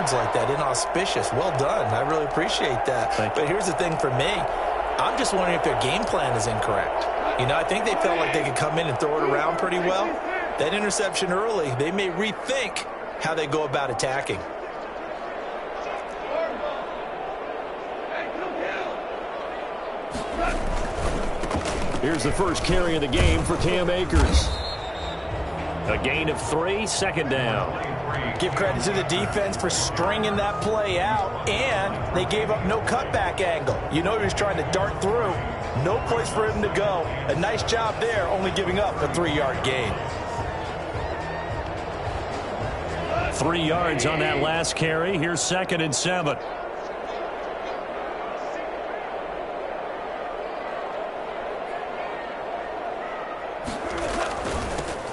words like that, inauspicious. Well done. I really appreciate that. But here's the thing for me. I'm just wondering if their game plan is incorrect. You know, I think they felt like they could come in and throw it around pretty well. That interception early, they may rethink how they go about attacking. Here's the first carry of the game for Cam Akers. A gain of 3, second down. Give credit to the defense for stringing that play out, and they gave up no cutback angle. You know he was trying to dart through. No place for him to go. A nice job there, only giving up a 3-yard gain. 3 yards on that last carry. Here's 2nd and 7.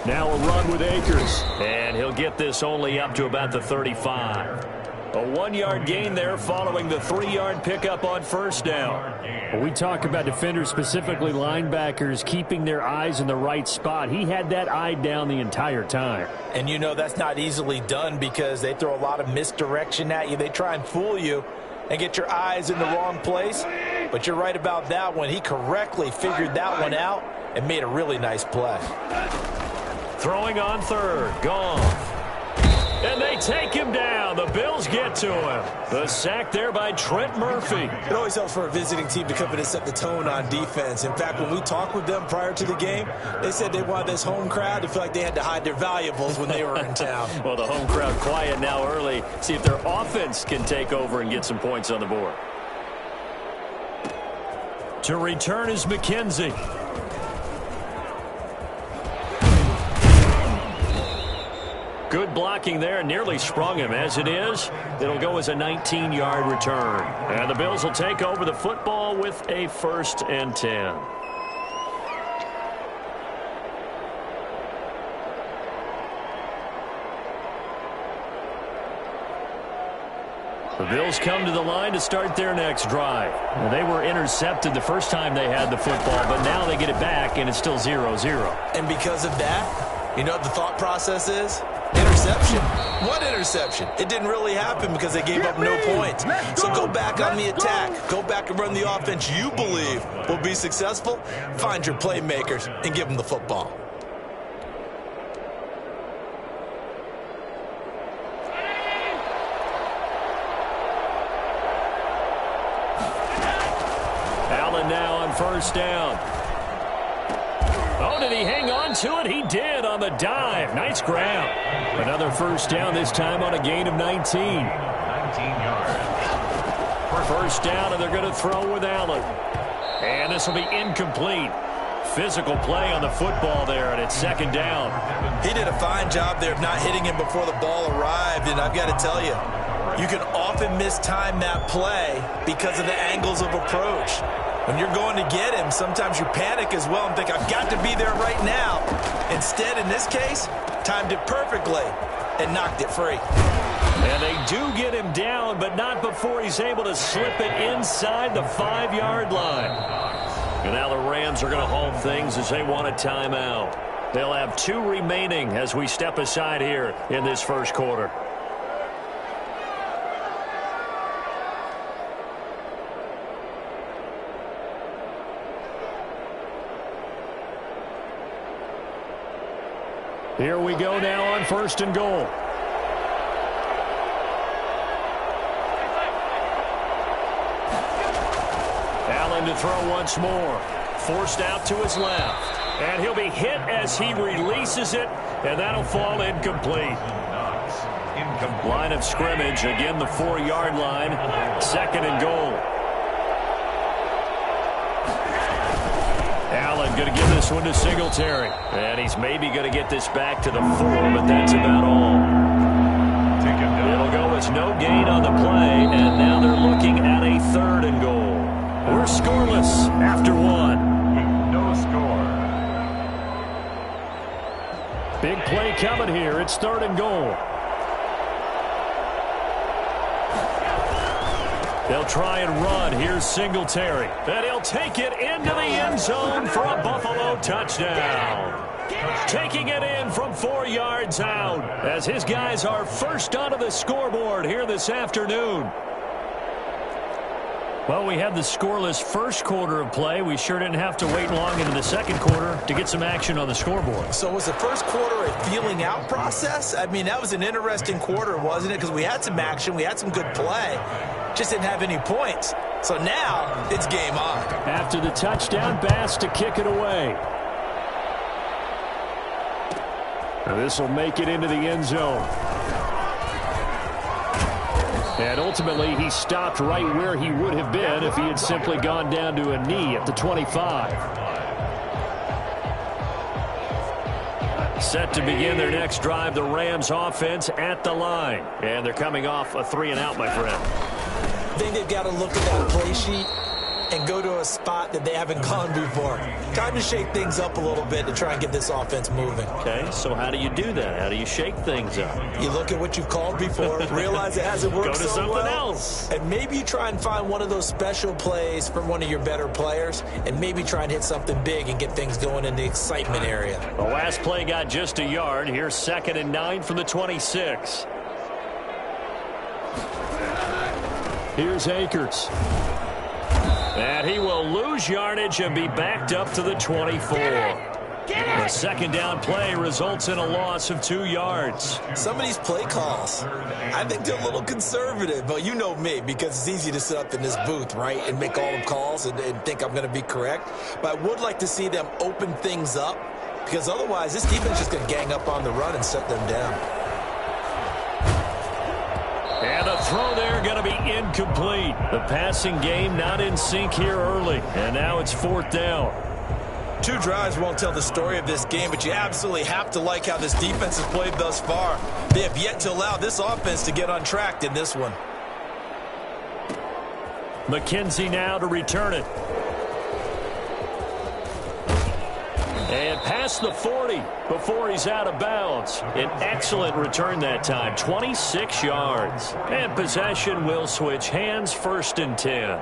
Now a run with Akers. And he'll get this only up to about the 35. A 1-yard gain there following the 3-yard pickup on first down. When we talk about defenders, specifically linebackers, keeping their eyes in the right spot, he had that eye down the entire time. And you know that's not easily done because they throw a lot of misdirection at you. They try and fool you and get your eyes in the wrong place. But you're right about that one. He correctly figured that one out and made a really nice play. Throwing on third. Gone. And they take him down. The Bills get to him. The sack there by Trent Murphy. It always helps for a visiting team to come in and set the tone on defense. In fact, when we talked with them prior to the game, they said they wanted this home crowd to feel like they had to hide their valuables when they were in town. Well, the home crowd quiet now early. See if their offense can take over and get some points on the board. To return is McKenzie. Good blocking there, nearly sprung him. As it is, it'll go as a 19-yard return. And the Bills will take over the football with a 1st and 10. The Bills come to the line to start their next drive. Well, they were intercepted the first time they had the football, but now they get it back, and it's still 0-0. And because of that, you know what the thought process is? Interception. What interception? It didn't really happen because they gave up no points. So go back on the attack. Go back and run the offense you believe will be successful. Find your playmakers and give them the football. Allen now on first down. Oh, did he hang on to it? He did on the dive. Nice grab. Another first down, this time on a gain of 19. 19 yards. First down, and they're going to throw with Allen. And this will be incomplete. Physical play on the football there, and it's 2nd down. He did a fine job there of not hitting him before the ball arrived, and I've got to tell you, you can often mistime that play because of the angles of approach. When you're going to get him, sometimes you panic as well and think, I've got to be there right now. Instead, in this case, timed it perfectly and knocked it free. And they do get him down, but not before he's able to slip it inside the 5-yard line. And now the Rams are going to hold things as they want a timeout. They'll have 2 remaining as we step aside here in this first quarter. Here we go now on 1st and goal. Allen to throw once more. Forced out to his left. And he'll be hit as he releases it, and that'll fall incomplete. Line of scrimmage, again the 4-yard line. 2nd and goal. Allen going to give this one to Singletary. And he's maybe going to get this back to the 4, but that's about all. It'll go as no gain on the play, and now they're looking at a 3rd and goal. We're scoreless after 1. No score. Big play coming here. It's 3rd and goal. They'll try and run. Here's Singletary. And he'll take it into the end zone for a Buffalo touchdown. Taking it in from 4 yards out as his guys are first onto the scoreboard here this afternoon. Well, we had the scoreless first quarter of play. We sure didn't have to wait long into the second quarter to get some action on the scoreboard. So was the first quarter a feeling out process? I mean, that was an interesting quarter, wasn't it? Because we had some action, we had some good play, just didn't have any points. So now it's game on. After the touchdown, Bass to kick it away. This will make it into the end zone. And ultimately, he stopped right where he would have been if he had simply gone down to a knee at the 25. Set to begin their next drive, the Rams offense at the line. And they're coming off a 3-and-out, my friend. I think they've got to look at that play sheet and go to a spot that they haven't gone before. Time to shake things up a little bit to try and get this offense moving. Okay, so how do you do that? How do you shake things up? You look at what you've called before, realize it hasn't worked so well. Go to something else. And maybe you try and find one of those special plays from one of your better players, and maybe try and hit something big and get things going in the excitement area. The last play got just a yard. Here's 2nd and 9 from the 26. Here's Akers. And he will lose yardage and be backed up to the 24. The second down play results in a loss of 2 yards. Some of these play calls, I think they're a little conservative, but you know me, because it's easy to sit up in this booth, right, and make all the calls and think I'm going to be correct. But I would like to see them open things up, because otherwise this defense is just going to gang up on the run and shut them down. And a throw there going to be incomplete. The passing game not in sync here early. And now it's 4th down. 2 drives won't tell the story of this game, but you absolutely have to like how this defense has played thus far. They have yet to allow this offense to get on track in this one. McKenzie now to return it. And past the 40 before he's out of bounds. An excellent return that time, 26 yards. And possession will switch hands, 1st and 10.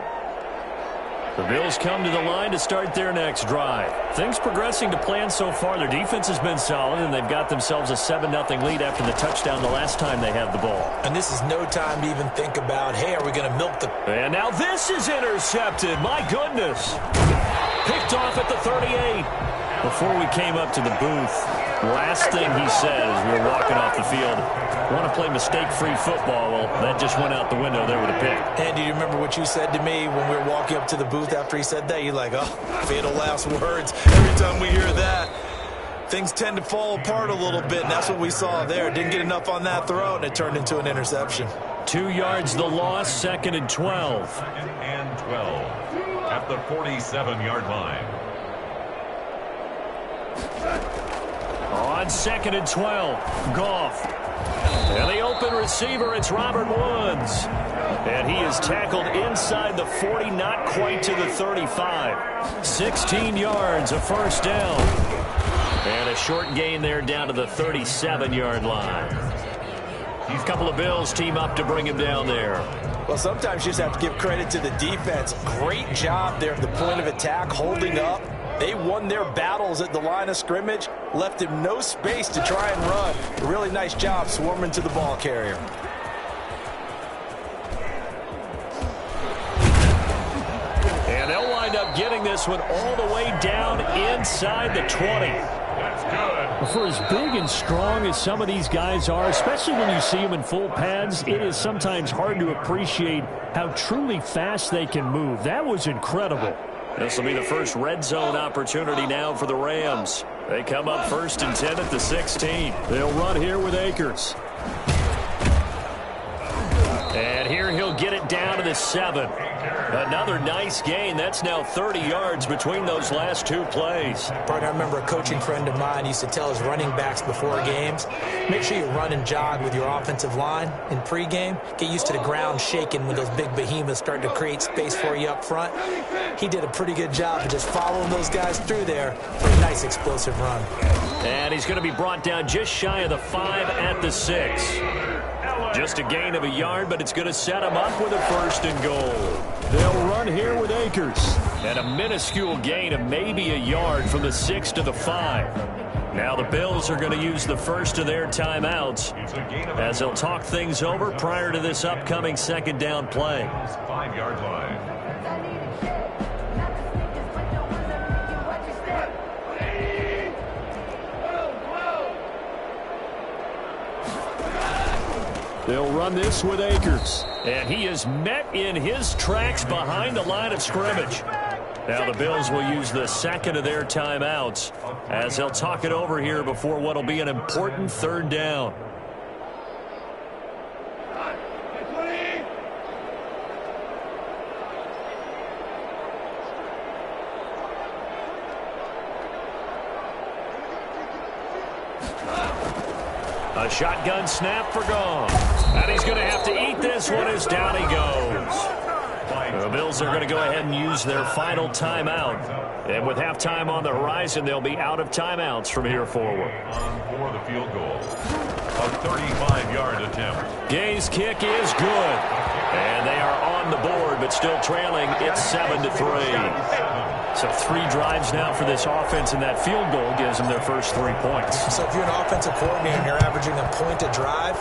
The Bills come to the line to start their next drive. Things progressing to plan so far. Their defense has been solid, and they've got themselves a 7-0 lead after the touchdown the last time they had the ball. And this is no time to even think about, hey, are we going to milk the... And now this is intercepted. My goodness. Picked off at the 38. Before we came up to the booth, last thing he said as we were walking off the field, want to play mistake-free football. Well, that just went out the window there with a pick. And do you remember what you said to me when we were walking up to the booth after he said that? You're like, oh, fatal last words. Every time we hear that, things tend to fall apart a little bit, and that's what we saw there. Didn't get enough on that throw, and it turned into an interception. 2 yards the loss, 2nd and 12. 2nd and 12 at the 47-yard line. On 2nd and 12, Goff. And the open receiver, it's Robert Woods. And he is tackled inside the 40, not quite to the 35. 16 yards, a 1st down. And a short gain there down to the 37-yard line. A couple of Bills team up to bring him down there. Well, sometimes you just have to give credit to the defense. Great job there at the point of attack, holding up. They won their battles at the line of scrimmage, left him no space to try and run. A really nice job swarming to the ball carrier. And they'll wind up getting this one all the way down inside the 20. That's good. For as big and strong as some of these guys are, especially when you see them in full pads, it is sometimes hard to appreciate how truly fast they can move. That was incredible. This will be the first red zone opportunity now for the Rams. They come up 1st and 10 at the 16. They'll run here with Akers. And here he'll get it down to the 7. Another nice gain. That's now 30 yards between those last 2 plays. Partner, I remember a coaching friend of mine used to tell his running backs before games, make sure you run and jog with your offensive line in pregame. Get used to the ground shaking when those big behemoths start to create space for you up front. He did a pretty good job of just following those guys through there for a nice explosive run. And he's going to be brought down just shy of the 5 at the 6. Just a gain of a yard, but it's going to set him up with a 1st and goal. They'll run here with Akers. And a minuscule gain of maybe a yard from the 6 to the 5. Now the Bills are going to use the first of their timeouts as they'll talk things over prior to this upcoming second down play. 5-yard line. They'll run this with Akers. And he is met in his tracks behind the line of scrimmage. Now the Bills will use the second of their timeouts as they'll talk it over here before what will be an important third down. A shotgun snap for Goff. And he's going to have to eat this one as down he goes. The Bills are going to go ahead and use their final timeout. And with halftime on the horizon, they'll be out of timeouts from here forward. For the field goal. A 35-yard attempt. Gay's kick is good. And they are on the board, but still trailing. It's 7-3. So 3 drives now for this offense, and that field goal gives them their first 3 points. So if you're an offensive coordinator and you're averaging a point a drive,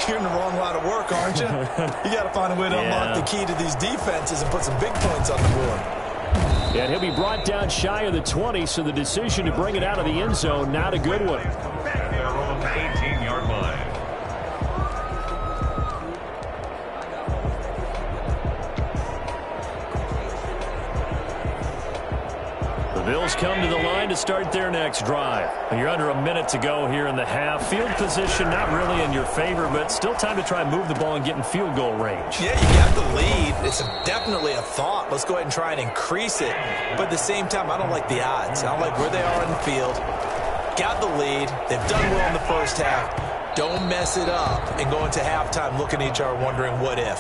you're in the wrong line of work, aren't you? You got to find a way to unlock the key to these defenses and put some big points on the board. Yeah, and he'll be brought down shy of the 20, so the decision to bring it out of the end zone, not a good one. Their own 18-yard line. The Bills come to the line to start their next drive. You're under a minute to go here in the half. Field position not really in your favor, but still time to try and move the ball and get in field goal range. Yeah, you got the lead. It's definitely a thought. Let's go ahead and try and increase it. But at the same time, I don't like the odds. I don't like where they are in the field. Got the lead. They've done well in the first half. Don't mess it up and go into halftime looking at each other wondering what if.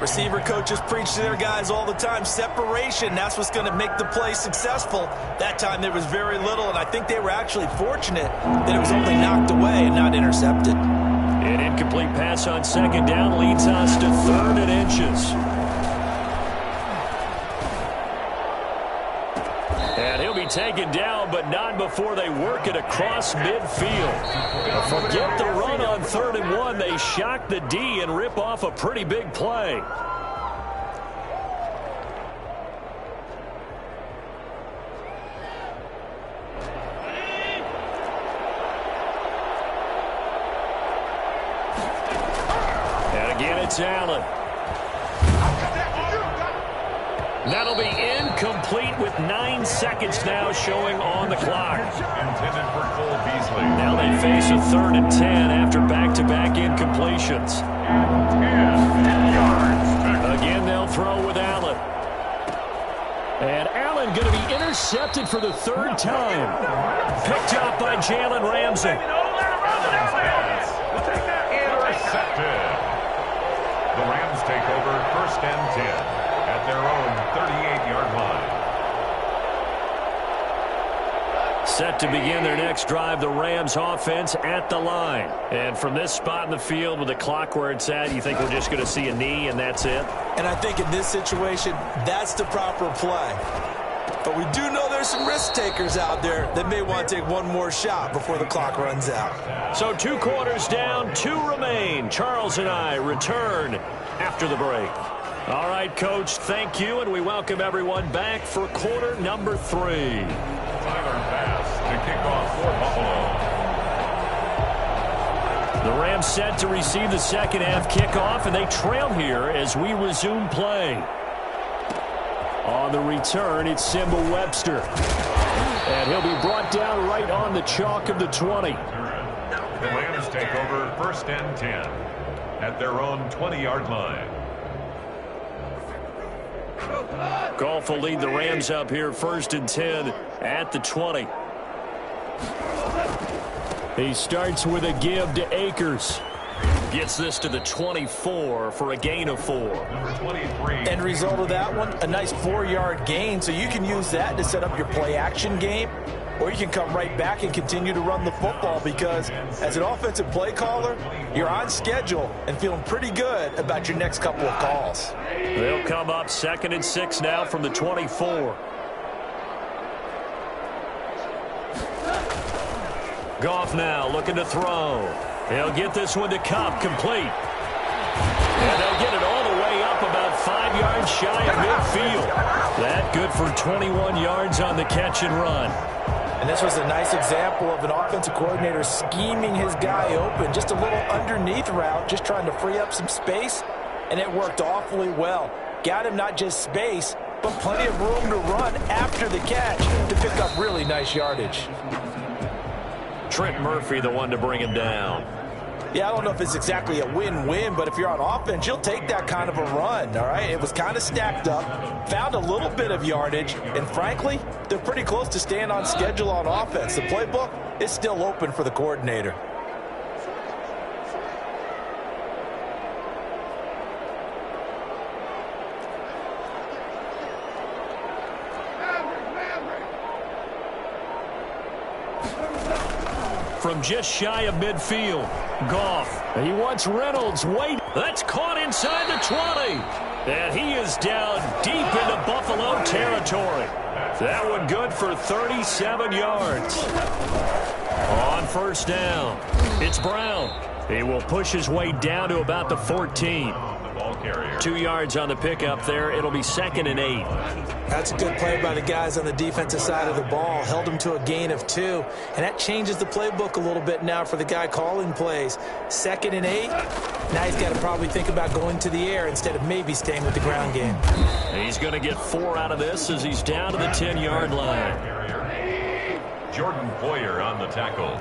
Receiver coaches preach to their guys all the time. Separation, that's what's going to make the play successful. That time there was very little, and I think they were actually fortunate that it was only knocked away and not intercepted. An incomplete pass on second down leads us to 3rd and inches. And he'll be taken down, but not before they work it across midfield. Forget the run on 3rd and 1. They shock the D and rip off a pretty big play. And again, it's Allen. That'll be incomplete with 9 seconds now showing on the clock. Intended for Cole Beasley. Now they face a 3rd and 10 after back-to-back incompletions. 10 yards. Again, they'll throw with Allen. And Allen going to be intercepted for the 3rd time. Picked up by Jalen Ramsey. Intercepted. The Rams take over 1st and 10. At their own 38-yard line. Set to begin their next drive, the Rams offense at the line. And from this spot in the field with the clock where it's at, you think we're just going to see a knee and that's it? And I think in this situation, that's the proper play. But we do know there's some risk takers out there that may want to take one more shot before the clock runs out. So 2 quarters down, 2 remain. Charles and I return after the break. All right, Coach, thank you, and we welcome everyone back for quarter number 3. Tyler pass to kick off for Buffalo. The Rams set to receive the second half kickoff, and they trail here as we resume play. On the return, it's Simba Webster. And he'll be brought down right on the chalk of the 20. The Rams take over 1st and 10 at their own 20-yard line. Goff will lead the Rams up here 1st and 10 at the 20. He starts with a give to Akers. Gets this to the 24 for a gain of 4. Number 23. End result of that one, a nice 4-yard gain. So you can use that to set up your play-action game, or you can come right back and continue to run the football because as an offensive play caller, you're on schedule and feeling pretty good about your next couple of calls. They'll come up 2nd and 6 now from the 24. Goff now looking to throw. He'll get this one to Kupp, complete. And they'll get it all the way up about 5 yards shy of midfield. That good for 21 yards on the catch and run. And this was a nice example of an offensive coordinator scheming his guy open. Just a little underneath route, just trying to free up some space, and it worked awfully well. Got him not just space, but plenty of room to run after the catch to pick up really nice yardage. Trent Murphy, the one to bring him down. Yeah, I don't know if it's exactly a win-win, but if you're on offense, you'll take that kind of a run, all right? It was kind of stacked up, found a little bit of yardage, and frankly, they're pretty close to staying on schedule on offense. The playbook is still open for the coordinator. From just shy of midfield, Goff. He wants Reynolds. Wait, that's caught inside the 20. And he is down deep into Buffalo territory. That one good for 37 yards. On first down, it's Brown. He will push his way down to about the 14. 2 yards on the pickup there. It'll be 2nd and 8. That's a good play by the guys on the defensive side of the ball. Held him to a gain of 2. And that changes the playbook a little bit now for the guy calling plays. 2nd and 8. Now he's got to probably think about going to the air instead of maybe staying with the ground game. He's going to get 4 out of this as he's down to the 10-yard line. Jordan Poyer on the tackle.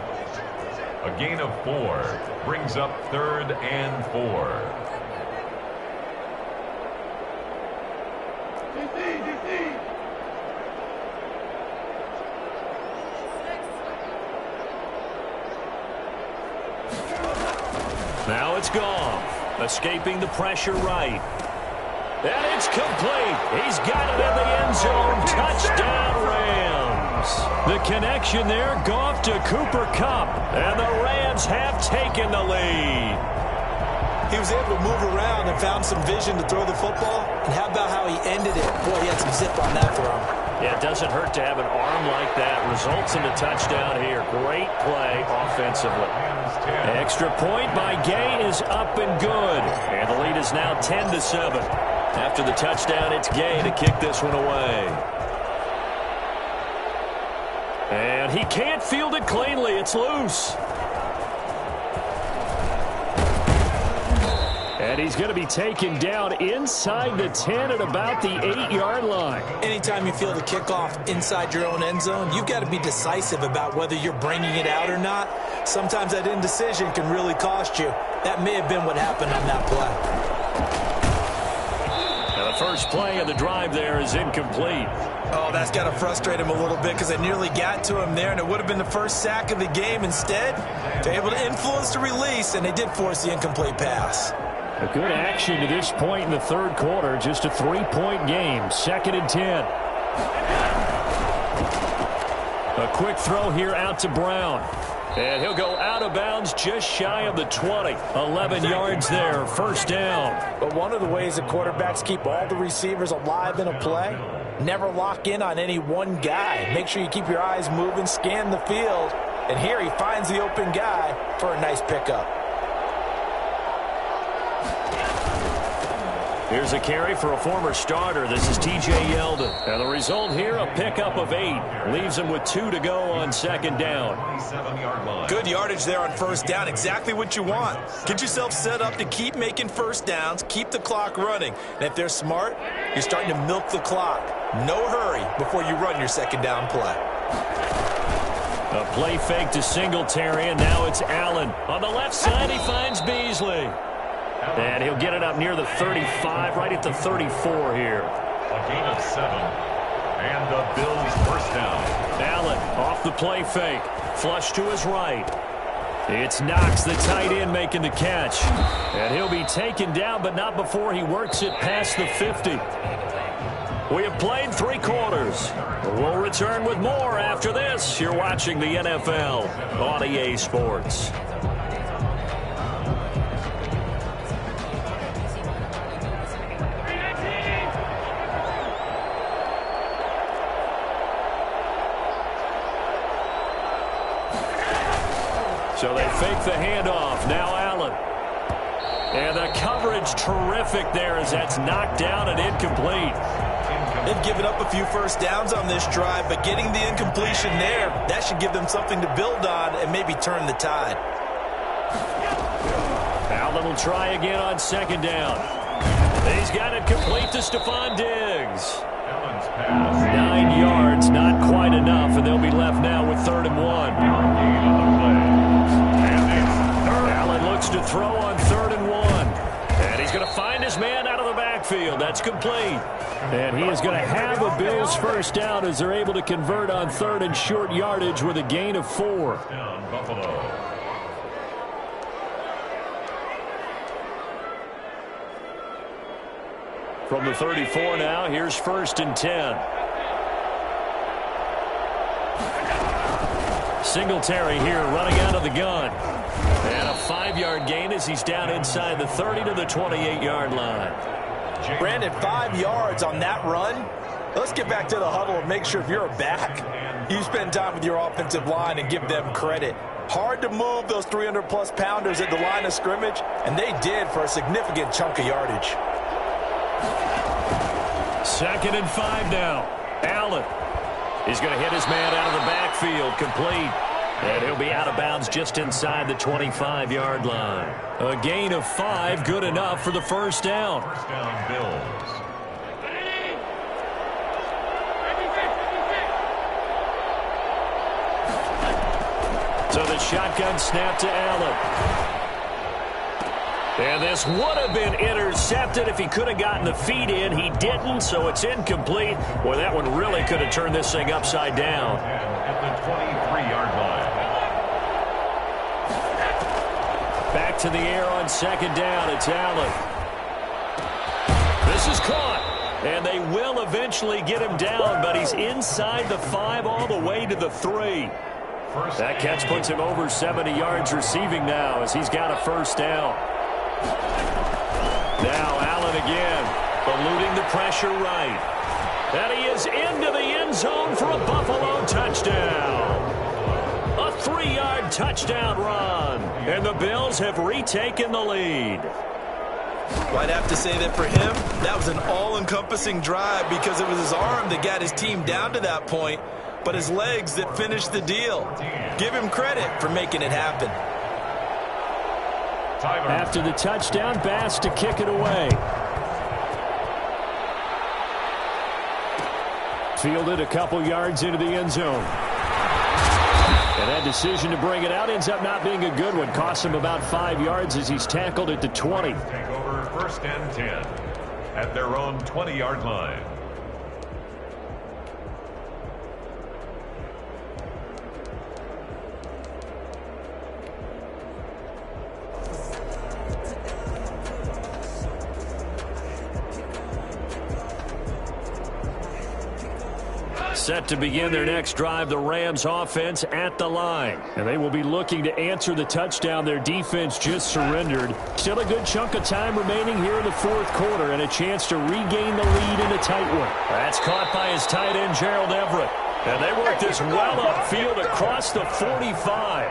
A gain of 4 brings up 3rd and 4. Now it's Goff, escaping the pressure right. And it's complete. He's got it in the end zone. Touchdown, Rams. The connection there, Goff to Cooper Kupp. And the Rams have taken the lead. He was able to move around and found some vision to throw the football. And how about how he ended it? Boy, he had some zip on that throw. Yeah, it doesn't hurt to have an arm like that. Results in a touchdown here. Great play offensively. Extra point by Gay is up and good. And the lead is now 10-7. After the touchdown, it's Gay to kick this one away. And he can't field it cleanly. It's loose. And he's going to be taken down inside the 10 at about the 8-yard line. Anytime you feel the kickoff inside your own end zone, you've got to be decisive about whether you're bringing it out or not. Sometimes that indecision can really cost you. That may have been what happened on that play. Now the first play of the drive there is incomplete. Oh, that's got to frustrate him a little bit because they nearly got to him there, and it would have been the first sack of the game. Instead, they're able to influence the release, and they did force the incomplete pass. A good action to this point in the third quarter. Just a 3-point game. 2nd and 10. A quick throw here out to Brown. And he'll go out of bounds just shy of the 20. 11 yards there. First down. But one of the ways that quarterbacks keep all the receivers alive in a play, never lock in on any one guy. Make sure you keep your eyes moving, scan the field. And here he finds the open guy for a nice pickup. Here's a carry for a former starter. This is T.J. Yeldon. And the result here, a pickup of 8. Leaves him with 2 to go on 2nd down. Good yardage there on first down. Exactly what you want. Get yourself set up to keep making first downs, keep the clock running. And if they're smart, you're starting to milk the clock. No hurry before you run your 2nd down play. A play fake to Singletary, and now it's Allen. On the left side, he finds Beasley. And he'll get it up near the 35, right at the 34 here. A gain of 7. And the Bills first down. Allen off the play fake. Flush to his right. It's Knox, the tight end, making the catch. And he'll be taken down, but not before he works it past the 50. We have played 3 quarters. We'll return with more after this. You're watching the NFL on EA Sports. So they fake the handoff. Now Allen. And the coverage terrific there as that's knocked down and incomplete. They've given up a few first downs on this drive, but getting the incompletion there, that should give them something to build on and maybe turn the tide. Allen will try again on second down. He's got it complete to Stephon Diggs. 9 yards, not quite enough, and they'll be left now with 3rd and 1. Allen looks to throw on 3rd and 1. And he's going to find his man out of the backfield. That's complete. And he is going to have a Bills first down as they're able to convert on 3rd and short yardage with a gain of 4. Down Buffalo. From the 34 now, here's 1st and 10. Singletary here running out of the gun. And a 5-yard gain as he's down inside the 30 to the 28-yard line. Brandon, 5 yards on that run. Let's get back to the huddle and make sure if you're a back, you spend time with your offensive line and give them credit. Hard to move those 300-plus pounders at the line of scrimmage, and they did for a significant chunk of yardage. 2nd and 5 now. Allen. He's going to hit his man out of the backfield, complete. And he'll be out of bounds just inside the 25-yard line. A gain of 5, good enough for the first down. First down, Bills. So the shotgun snap to Allen. And this would have been intercepted if he could have gotten the feet in. He didn't, so it's incomplete. Boy, that one really could have turned this thing upside down. And at the 23-yard line. Back to the air on 2nd down. It's Allen. This is caught. And they will eventually get him down, but he's inside the 5 all the way to the 3. That catch puts him over 70 yards receiving now as he's got a first down. Now Allen again, eluding the pressure right. And he is into the end zone for a Buffalo touchdown. A 3-yard touchdown run. And the Bills have retaken the lead. Well, I'd have to say that for him, that was an all-encompassing drive because it was his arm that got his team down to that point, but his legs that finished the deal. Give him credit for making it happen. After the touchdown, Bass to kick it away. Fielded a couple yards into the end zone. And that decision to bring it out ends up not being a good one. Cost him about 5 yards as he's tackled at the 20. Take over 1st and 10 at their own 20-yard line. Set to begin their next drive, the Rams offense at the line. And they will be looking to answer the touchdown their defense just surrendered. Still a good chunk of time remaining here in the 4th quarter and a chance to regain the lead in a tight one. That's caught by his tight end, Gerald Everett. And they work this well upfield across the 45.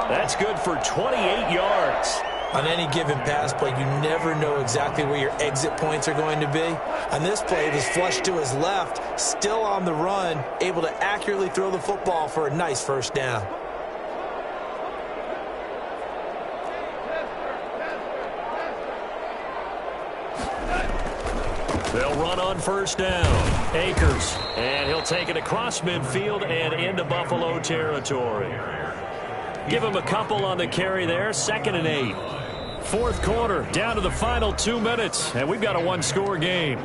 That's good for 28 yards. On any given pass play, you never know exactly where your exit points are going to be. On this play, it was flushed to his left, still on the run, able to accurately throw the football for a nice first down. They'll run on first down. Akers, and he'll take it across midfield and into Buffalo territory. Give him a couple on the carry there, 2nd and 8. 4th quarter, down to the final 2 minutes, and we've got a one-score game.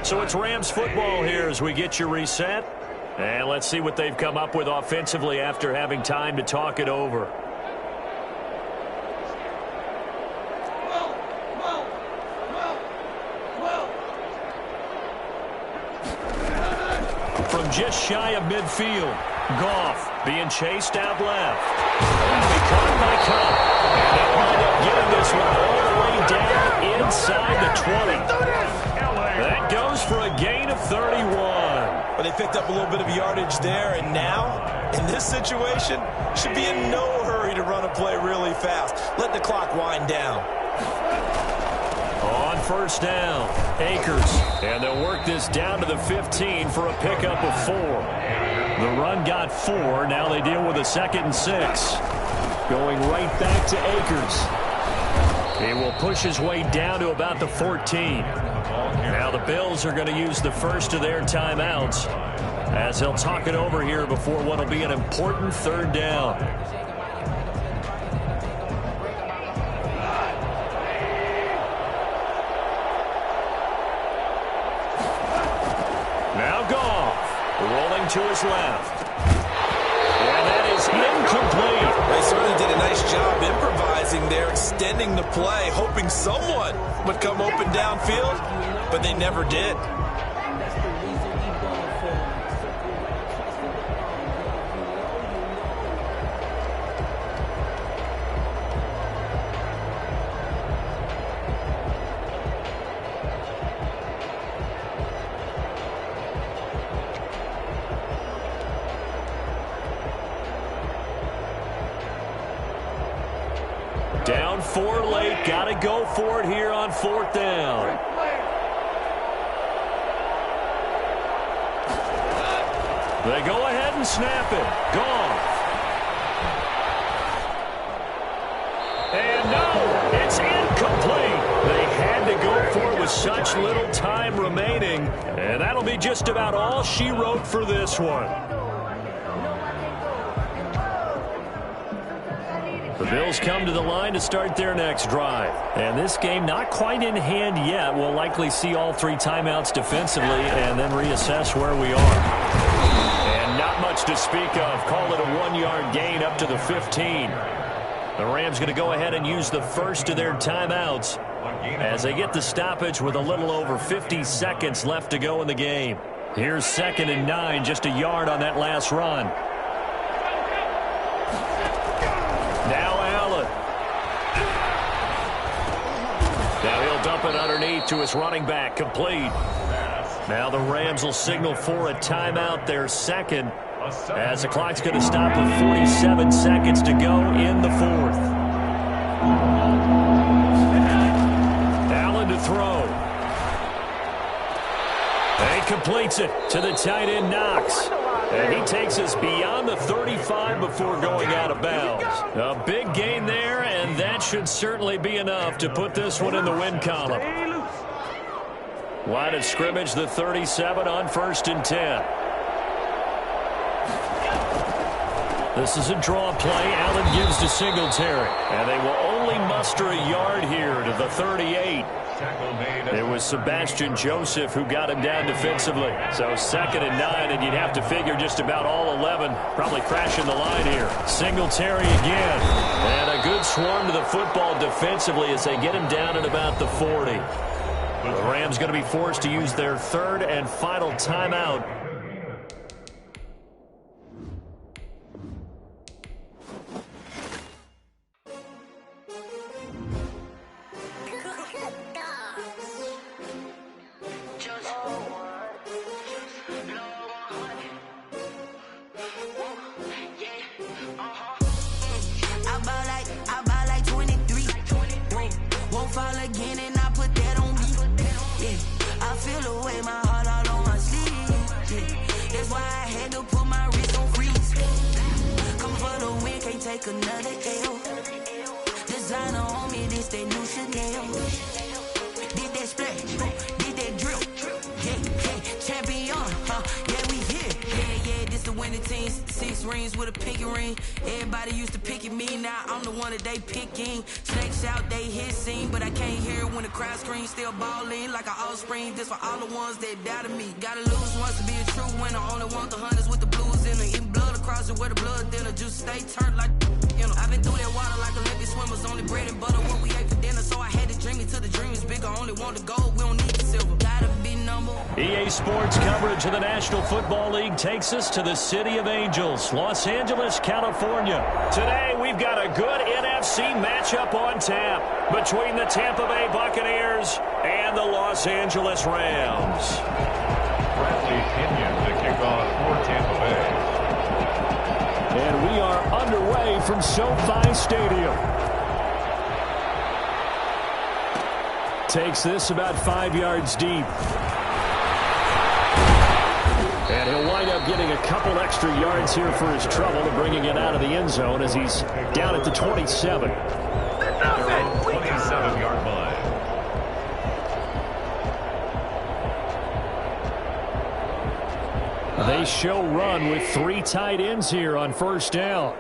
So it's Rams football here as we get you reset. And let's see what they've come up with offensively after having time to talk it over. From just shy of midfield, Goff being chased out left. That'll be caught by Cup. And they'll wind up getting this one all the way down inside the 20. That goes for a gain of 31. But they picked up a little bit of yardage there, and now, in this situation, should be in no hurry to run a play really fast. Let the clock wind down. On first down, Akers. And they'll work this down to the 15 for a pickup of 4. The run got 4. Now they deal with a 2nd and 6. Going right back to Akers. He will push his way down to about the 14. Now the Bills are going to use the first of their timeouts as they'll talk it over here before what will be an important 3rd down. Now Goff rolling to his left. And that is incomplete. They certainly did a nice job improvising there, extending the play, hoping someone would come open downfield, but they never did. Down 4 late. Got to go for it here on 4th down. They go ahead and snap it. Goff. And no, it's incomplete. They had to go for it with such little time remaining. And that'll be just about all she wrote for this one. The Bills come to the line to start their next drive. And this game not quite in hand yet. We'll likely see all 3 timeouts defensively and then reassess where we are. And not much to speak of. Call it a 1-yard gain up to the 15. The Rams going to go ahead and use the first of their timeouts as they get the stoppage with a little over 50 seconds left to go in the game. Here's 2nd and 9, just a yard on that last run. Now Allen. Now he'll dump it underneath to his running back, complete. Now the Rams will signal for a timeout, their 2nd, as the clock's going to stop with 47 seconds to go in the 4th. Allen to throw. And he completes it to the tight end, Knox. And he takes us beyond the 35 before going out of bounds. A big gain there, and that should certainly be enough to put this one in the win column. Line of scrimmage, the 37 on 1st and 10. This is a draw play. Allen gives to Singletary. And they will only muster a yard here to the 38. It was Sebastian Joseph who got him down defensively. So 2nd and 9, and you'd have to figure just about all 11 probably crashing the line here. Singletary again. And a good swarm to the football defensively as they get him down at about the 40. The Rams going to be forced to use their 3rd and final timeout. Another L. Designer on me, this they new Chanel. Did that splash, did that drill. Yeah, champion, yeah, we here. Yeah, this the winning team. 6 rings with a pinky ring. Everybody used to pick at me, now I'm the one that they picking. Snakes out, they hit scene, but I can't hear it when the crowd screams. Still balling like an offspring. This for all the ones that doubted me. Gotta lose once to be a true winner. Only want the hunters with the blues in it. Eating blood across it where the blood dinner. Just stay turned like, you know. I've been through that water like Olympic swimmers. Only bread and butter what we ate for dinner. So I had to dream it till the dream is bigger. Only want the gold, we don't need the silver. Gotta be number 1. EA Sports coverage of the National Football League takes us to the City of Angels, Los Angeles, California. Today, we've got a good NFC matchup on tap between the Tampa Bay Buccaneers and the Los Angeles Rams. Bradley Pinion to kick off for Tampa Bay. And we are underway from SoFi Stadium. Takes this about 5 yards deep. And he'll wind up getting a couple extra yards here for his trouble and bringing it out of the end zone as he's down at the 27. 27-yard line. They show run with 3 tight ends here on first down.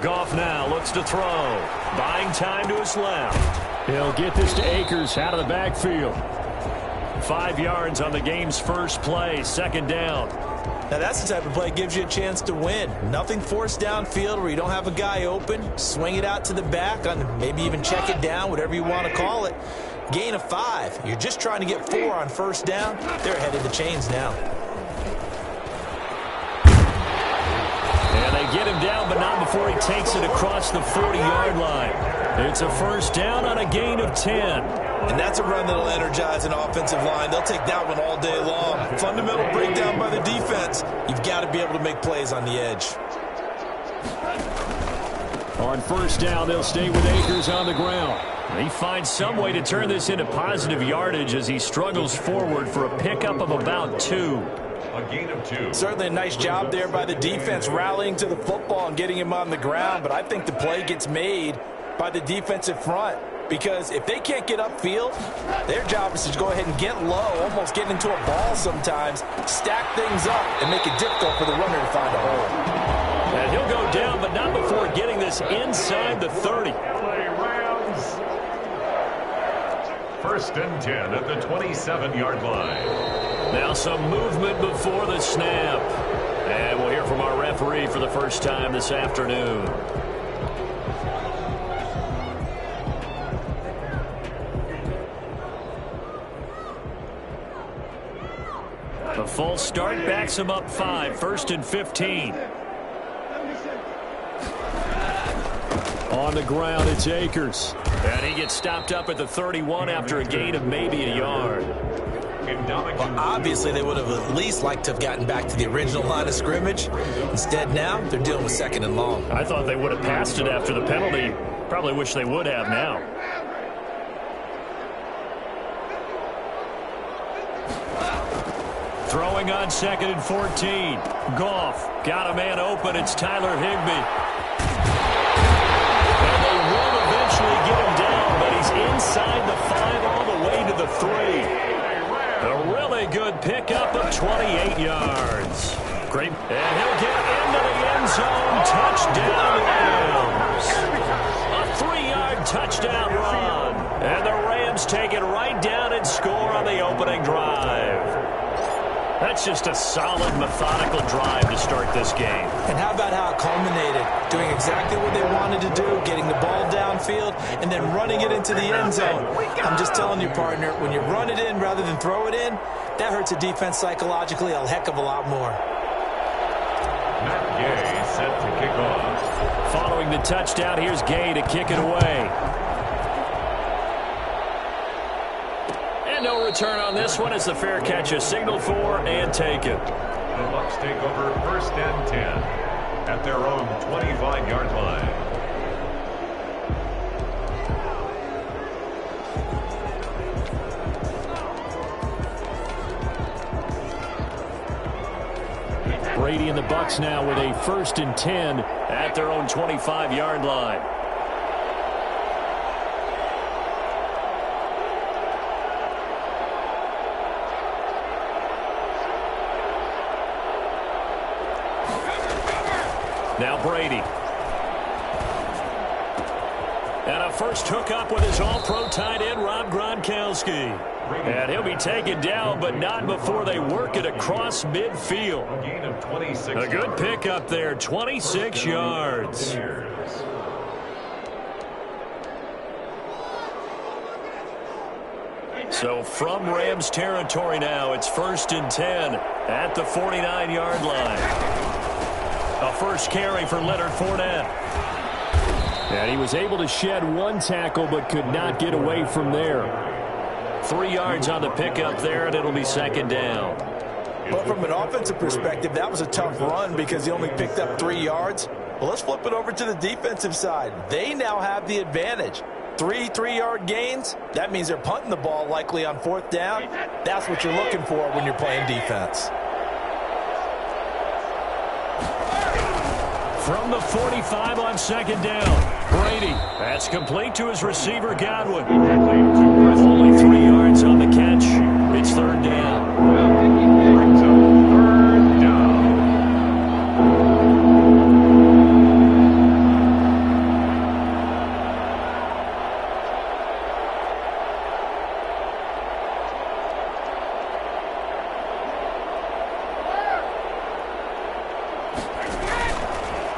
Goff now looks to throw. Buying time to his left. He'll get this to Akers out of the backfield. 5 yards on the game's first play, second down. Now that's the type of play that gives you a chance to win. Nothing forced downfield where you don't have a guy open. Swing it out to the back, maybe even check it down, whatever you want to call it. Gain of 5. You're just trying to get 4 on first down. They're ahead of the chains now. And they get him down, but not before he takes it across the 40-yard line. It's a first down on a gain of 10. And that's a run that'll energize an offensive line. They'll take that one all day long. Fundamental breakdown by the defense. You've got to be able to make plays on the edge. On first down, they'll stay with Akers on the ground. He finds some way to turn this into positive yardage as he struggles forward for a pickup of about 2. A gain of 2. Certainly a nice job there by the defense rallying to the football and getting him on the ground. But I think the play gets made by the defensive front. Because if they can't get upfield, their job is to go ahead and get low, almost get into a ball sometimes, stack things up, and make it difficult for the runner to find a hole. And he'll go down, but not before getting this inside the 30. First and 10 at the 27-yard line. Now some movement before the snap. And we'll hear from our referee for the first time this afternoon. A false start backs him up 5, first and 15. On the ground, it's Akers. And he gets stopped up at the 31 after a gain of maybe a yard. Well, obviously, they would have at least liked to have gotten back to the original line of scrimmage. Instead, now, they're dealing with second and long. I thought they would have passed it after the penalty. Probably wish they would have now. Throwing on second and 14. Goff got a man open. It's Tyler Higbee. And they will eventually get him down, but he's inside the 5 all the way to the 3. A really good pickup of 28 yards. Great. And he'll get into the end zone. Touchdown, Rams. A 3-yard touchdown run. And the Rams take it right down and score on the opening drive. That's just a solid, methodical drive to start this game. And how about how it culminated? Doing exactly what they wanted to do, getting the ball downfield, and then running it into the end zone. I'm just telling you, partner, when you run it in rather than throw it in, that hurts a defense psychologically a heck of a lot more. Matt Gay set to kick off. Following the touchdown, here's Gay to kick it away. No return on this one as the fair catch is signaled for and taken. The Bucs take over first and 10 at their own 25-yard line. Brady and the Bucs now with a first and 10 at their own 25-yard line. Now Brady. And a first hookup with his all-pro tight end, Rob Gronkowski. And he'll be taken down, but not before they work it across midfield. A gain of 26. A good pickup there, 26 yards. So from Rams territory now, it's 1st and 10 at the 49-yard line. A first carry for Leonard Fournette. And he was able to shed one tackle but could not get away from there. 3 yards on the pickup there, and it'll be 2nd down. But from an offensive perspective, that was a tough run because he only picked up 3 yards. Well, let's flip it over to the defensive side. They now have the advantage. 3 3-yard gains, that means they're punting the ball likely on 4th down. That's what you're looking for when you're playing defense. From the 45 on 2nd down, Brady. That's complete to his receiver, Godwin. Only 3 yards on the catch. It's 3rd down. Brings up 3rd down.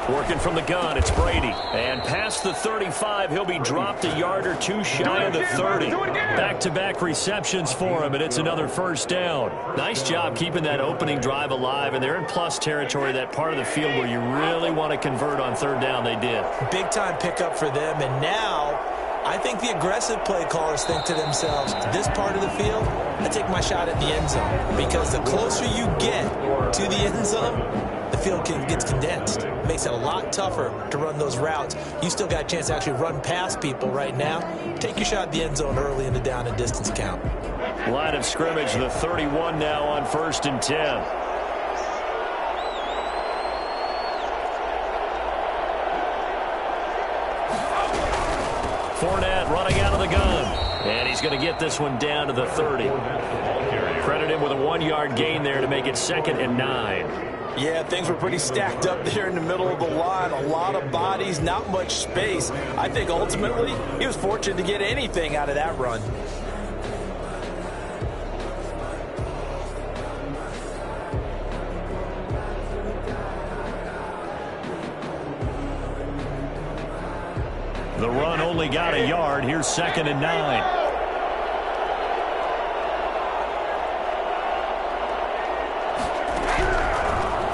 Working from the gun, it's Brady. And past the 35, he'll be dropped a yard or 2 shy of the 30. Back-to-back receptions for him, and it's another 1st down. Nice job keeping that opening drive alive, and they're in plus territory, that part of the field where you really want to convert on 3rd down. They did. Big-time pickup for them, and now I think the aggressive play callers think to themselves, this part of the field, I take my shot at the end zone. Because the closer you get to the end zone, the field gets condensed. It makes it a lot tougher to run those routes. You still got a chance to actually run past people right now. Take your shot at the end zone early in the down and distance count. Line of scrimmage, the 31 now on 1st and 10. Fournette running out of the gun. And he's going to get this one down to the 30. Credit him with a 1-yard gain there to make it 2nd and 9. Yeah, things were pretty stacked up there in the middle of the line. A lot of bodies, not much space. I think ultimately he was fortunate to get anything out of that run. The run only got a yard. Here's 2nd and 9.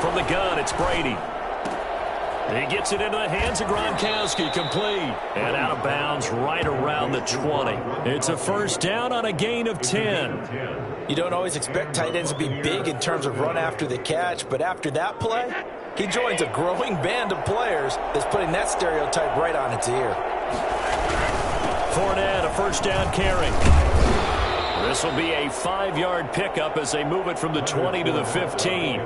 From the gun, it's Brady. He gets it into the hands of Gronkowski, complete. And out of bounds right around the 20. It's a 1st down on a gain of 10. You don't always expect tight ends to be big in terms of run after the catch, but after that play, he joins a growing band of players that's putting that stereotype right on its ear. Fournette, a 1st down carry. This will be a 5-yard pickup as they move it from the 20 to the 15.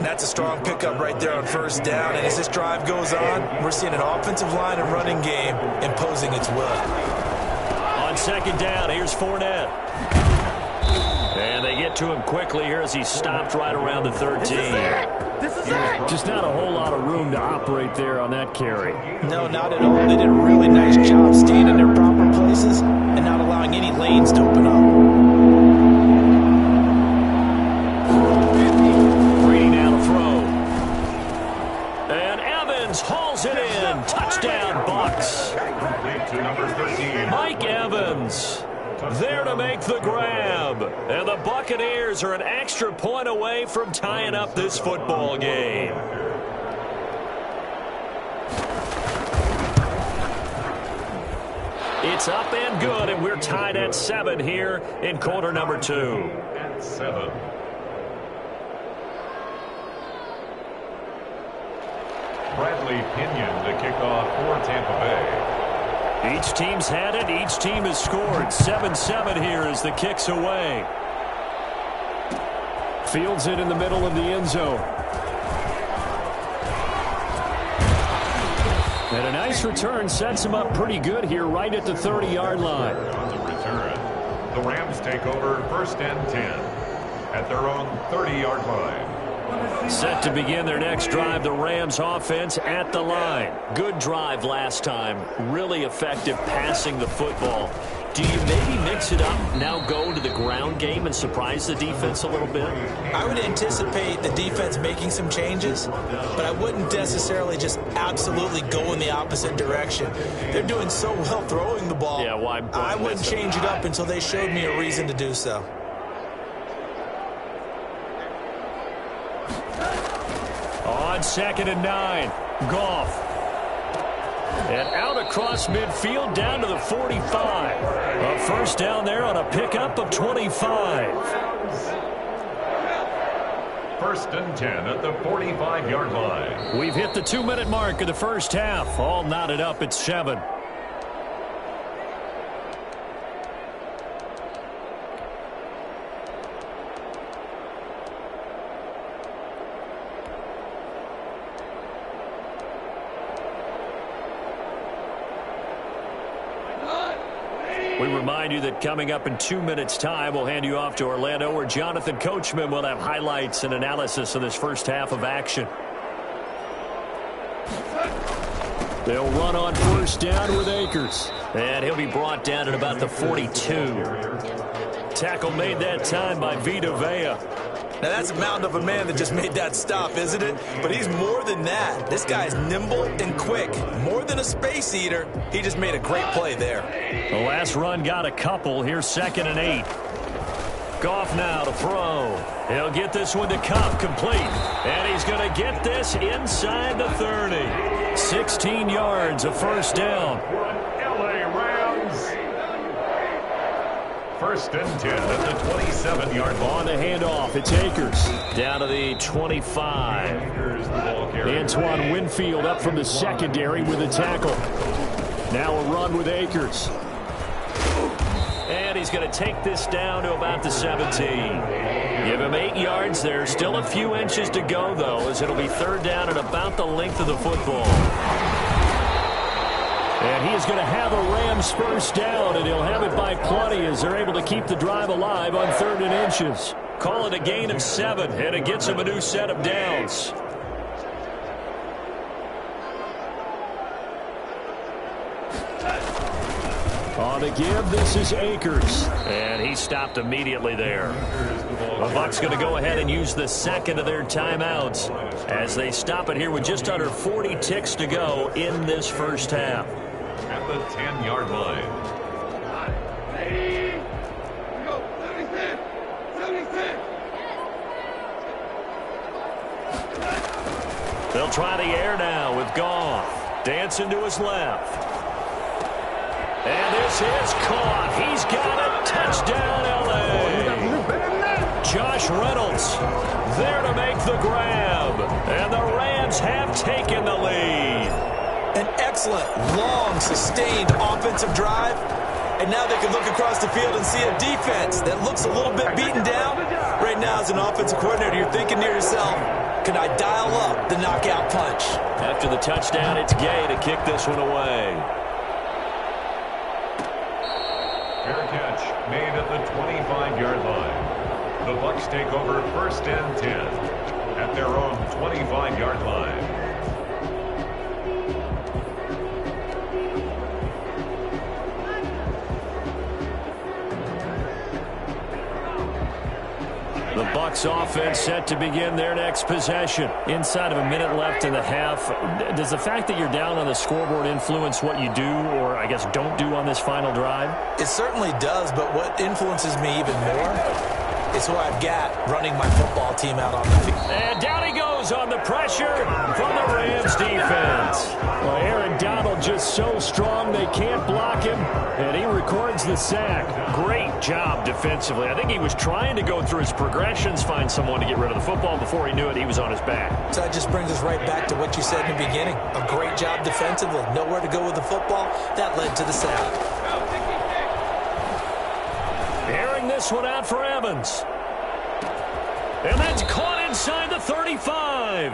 That's a strong pickup right there on 1st down. And as this drive goes on, we're seeing an offensive line and running game imposing its will. On 2nd down, here's Fournette. And they get to him quickly here as he stopped right around the 13. This is it. Just not a whole lot of room to operate there on that carry. No, not at all. They did a really nice job staying in their proper places and not allowing any lanes to open up. Hauls it in. Touchdown, Bucks. Mike Evans there to make the grab. And the Buccaneers are an extra point away from tying up this football game. It's up and good, and we're tied at 7 here in quarter number 2. At 7. Bradley Pinion to kick off for Tampa Bay. Each team's had it. Each team has scored. 7-7 here as the kick's away. Fields it in the middle of the end zone. And a nice return sets him up pretty good here right at the 30-yard line. On the return, the Rams take over 1st and 10 at their own 30-yard line. Set to begin their next drive, the Rams offense at the line. Good drive last time. Really effective passing the football. Do you maybe mix it up, now go to the ground game and surprise the defense a little bit? I would anticipate the defense making some changes, but I wouldn't necessarily just absolutely go in the opposite direction. They're doing so well throwing the ball. Yeah, why I wouldn't change it up until they showed me a reason to do so. On 2nd and 9, Goff. And out across midfield down to the 45. A first down there on a pickup of 25. 1st and 10 at the 45-yard line. We've hit the 2-minute mark of the first half. All knotted up at 7. We remind you that coming up in 2 minutes' time, we'll hand you off to Orlando, where Jonathan Coachman will have highlights and analysis of this first half of action. They'll run on first down with Akers. And he'll be brought down at about the 42. Tackle made that time by Vita Vea. Now, that's a mountain of a man that just made that stop, isn't it? But he's more than that. This guy's nimble and quick. More than a space eater. He just made a great play there. The last run got a couple. Here's 2nd and 8. Goff now to throw. He'll get this one to Cup, complete. And he's going to get this inside the 30. 16 yards, a first down. LA Rams. 1st and 10 at the 27-yard line. On the handoff, it's Akers. Down to the 25. Antoine Winfield up from the secondary with a tackle. Now a run with Akers. And he's going to take this down to about the 17. Give him 8 yards. There's still a few inches to go, though, as it'll be 3rd down at about the length of the football. And he is going to have a Rams first down, and he'll have it by plenty as they're able to keep the drive alive on 3rd and inches. Call it a gain of 7, and it gets him a new set of downs. On the give, this is Akers. And he stopped immediately there. The Bucs going to go ahead and use the 2nd of their timeouts as they stop it here with just under 40 ticks to go in this first half. At the 10-yard line. They'll try the air now with Goff. Dancing to his left. And this is caught. He's got it. Touchdown, L.A. Josh Reynolds there to make the grab. And the Rams have taken the lead. An excellent, long, sustained offensive drive. And now they can look across the field and see a defense that looks a little bit beaten down. Right now, as an offensive coordinator, you're thinking to yourself, can I dial up the knockout punch? After the touchdown, it's Gay to kick this one away. Fair catch made at the 25-yard line. The Bucs take over 1st and 10 at their own 25-yard line. The Bucs offense set to begin their next possession. Inside of a minute left in the half, does the fact that you're down on the scoreboard influence what you do, or I guess don't do on this final drive? It certainly does, but what influences me even more is who I've got running my football team out on the field. And down he goes on the pressure from the Rams defense. Well, Aaron Donald just so strong they can't block him, and he records the sack. Great job defensively. I think he was trying to go through his progressions, find someone to get rid of the football. Before he knew it, he was on his back. So that just brings us right back to what you said in the beginning. A great job defensively. Nowhere to go with the football. That led to the sack. Airing this one out for Evans. And that's caught inside the 35.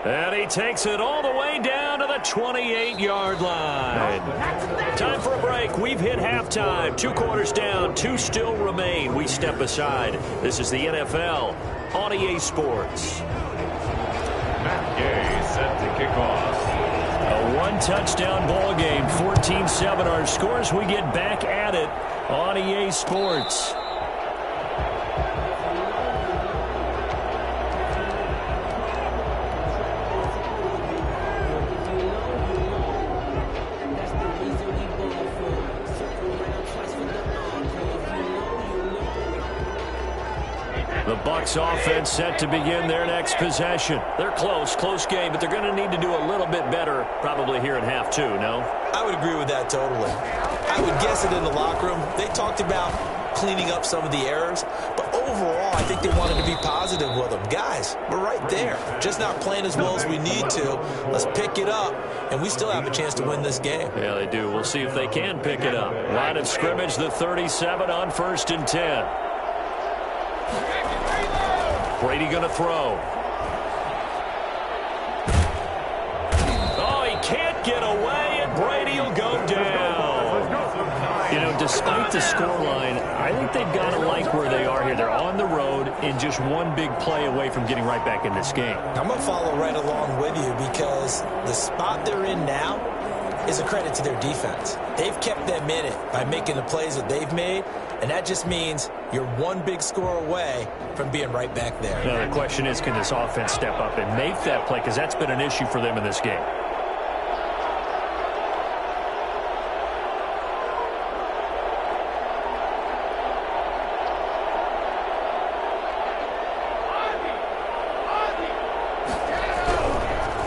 And he takes it all the way down to the 28-yard line. Time for a break. We've hit halftime. 2 quarters down. 2 still remain. We step aside. This is the NFL on EA Sports. Matt Gay set to kick off. A One-touchdown ball game, 14-7 our scores. We get back at it on EA Sports. The Bucs offense set to begin their next possession. They're close game, but they're going to need to do a little bit better probably here in half two, no? I would agree with that totally. I would guess it in the locker room. They talked about cleaning up some of the errors, but overall I think they wanted to be positive with them. Guys, we're right there. Just not playing as well as we need to. Let's pick it up, and we still have a chance to win this game. Yeah, they do. We'll see if they can pick it up. Line of scrimmage, the 37 on 1st and 10. Brady going to throw. Oh, he can't get away, and Brady will go down. You know, despite the scoreline, I think they've got to like where they are here. They're on the road and just one big play away from getting right back in this game. I'm going to follow right along with you because the spot they're in now is a credit to their defense. They've kept them in it by making the plays that they've made, and that just means you're one big score away from being right back there. Now, the question is, can this offense step up and make that play? Because that's been an issue for them in this game.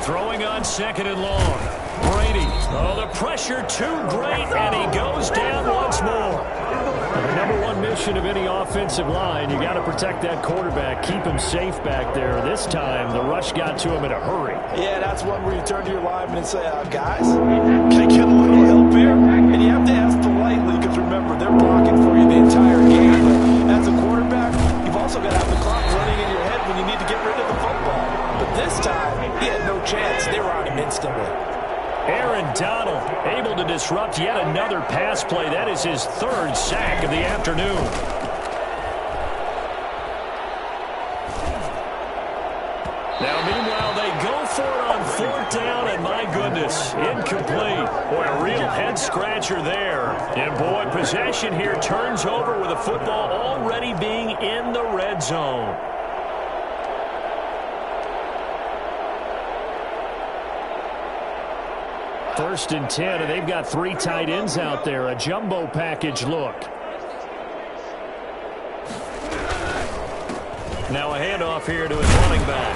Throwing on 2nd and long. Brady. Oh, the pressure too great, and he goes down once more. The number one mission of any offensive line, you got to protect that quarterback, keep him safe back there. This time, the rush got to him in a hurry. Yeah, that's one where you turn to your lineman and say, guys, can I get a little help here? And you have to ask politely because, remember, they're blocking for you the entire game. But as a quarterback, you've also got to have the clock running in your head when you need to get rid of the football. But this time, he had no chance. They were on him instantly. Aaron Donald able to disrupt yet another pass play. That is his 3rd sack of the afternoon. Now, meanwhile, they go for it on 4th down, and my goodness, incomplete. Boy, a real head-scratcher there. And, boy, possession here turns over with the football already being in the red zone. First and 10, and they've got 3 tight ends out there. A jumbo package look. Now a handoff here to his running back.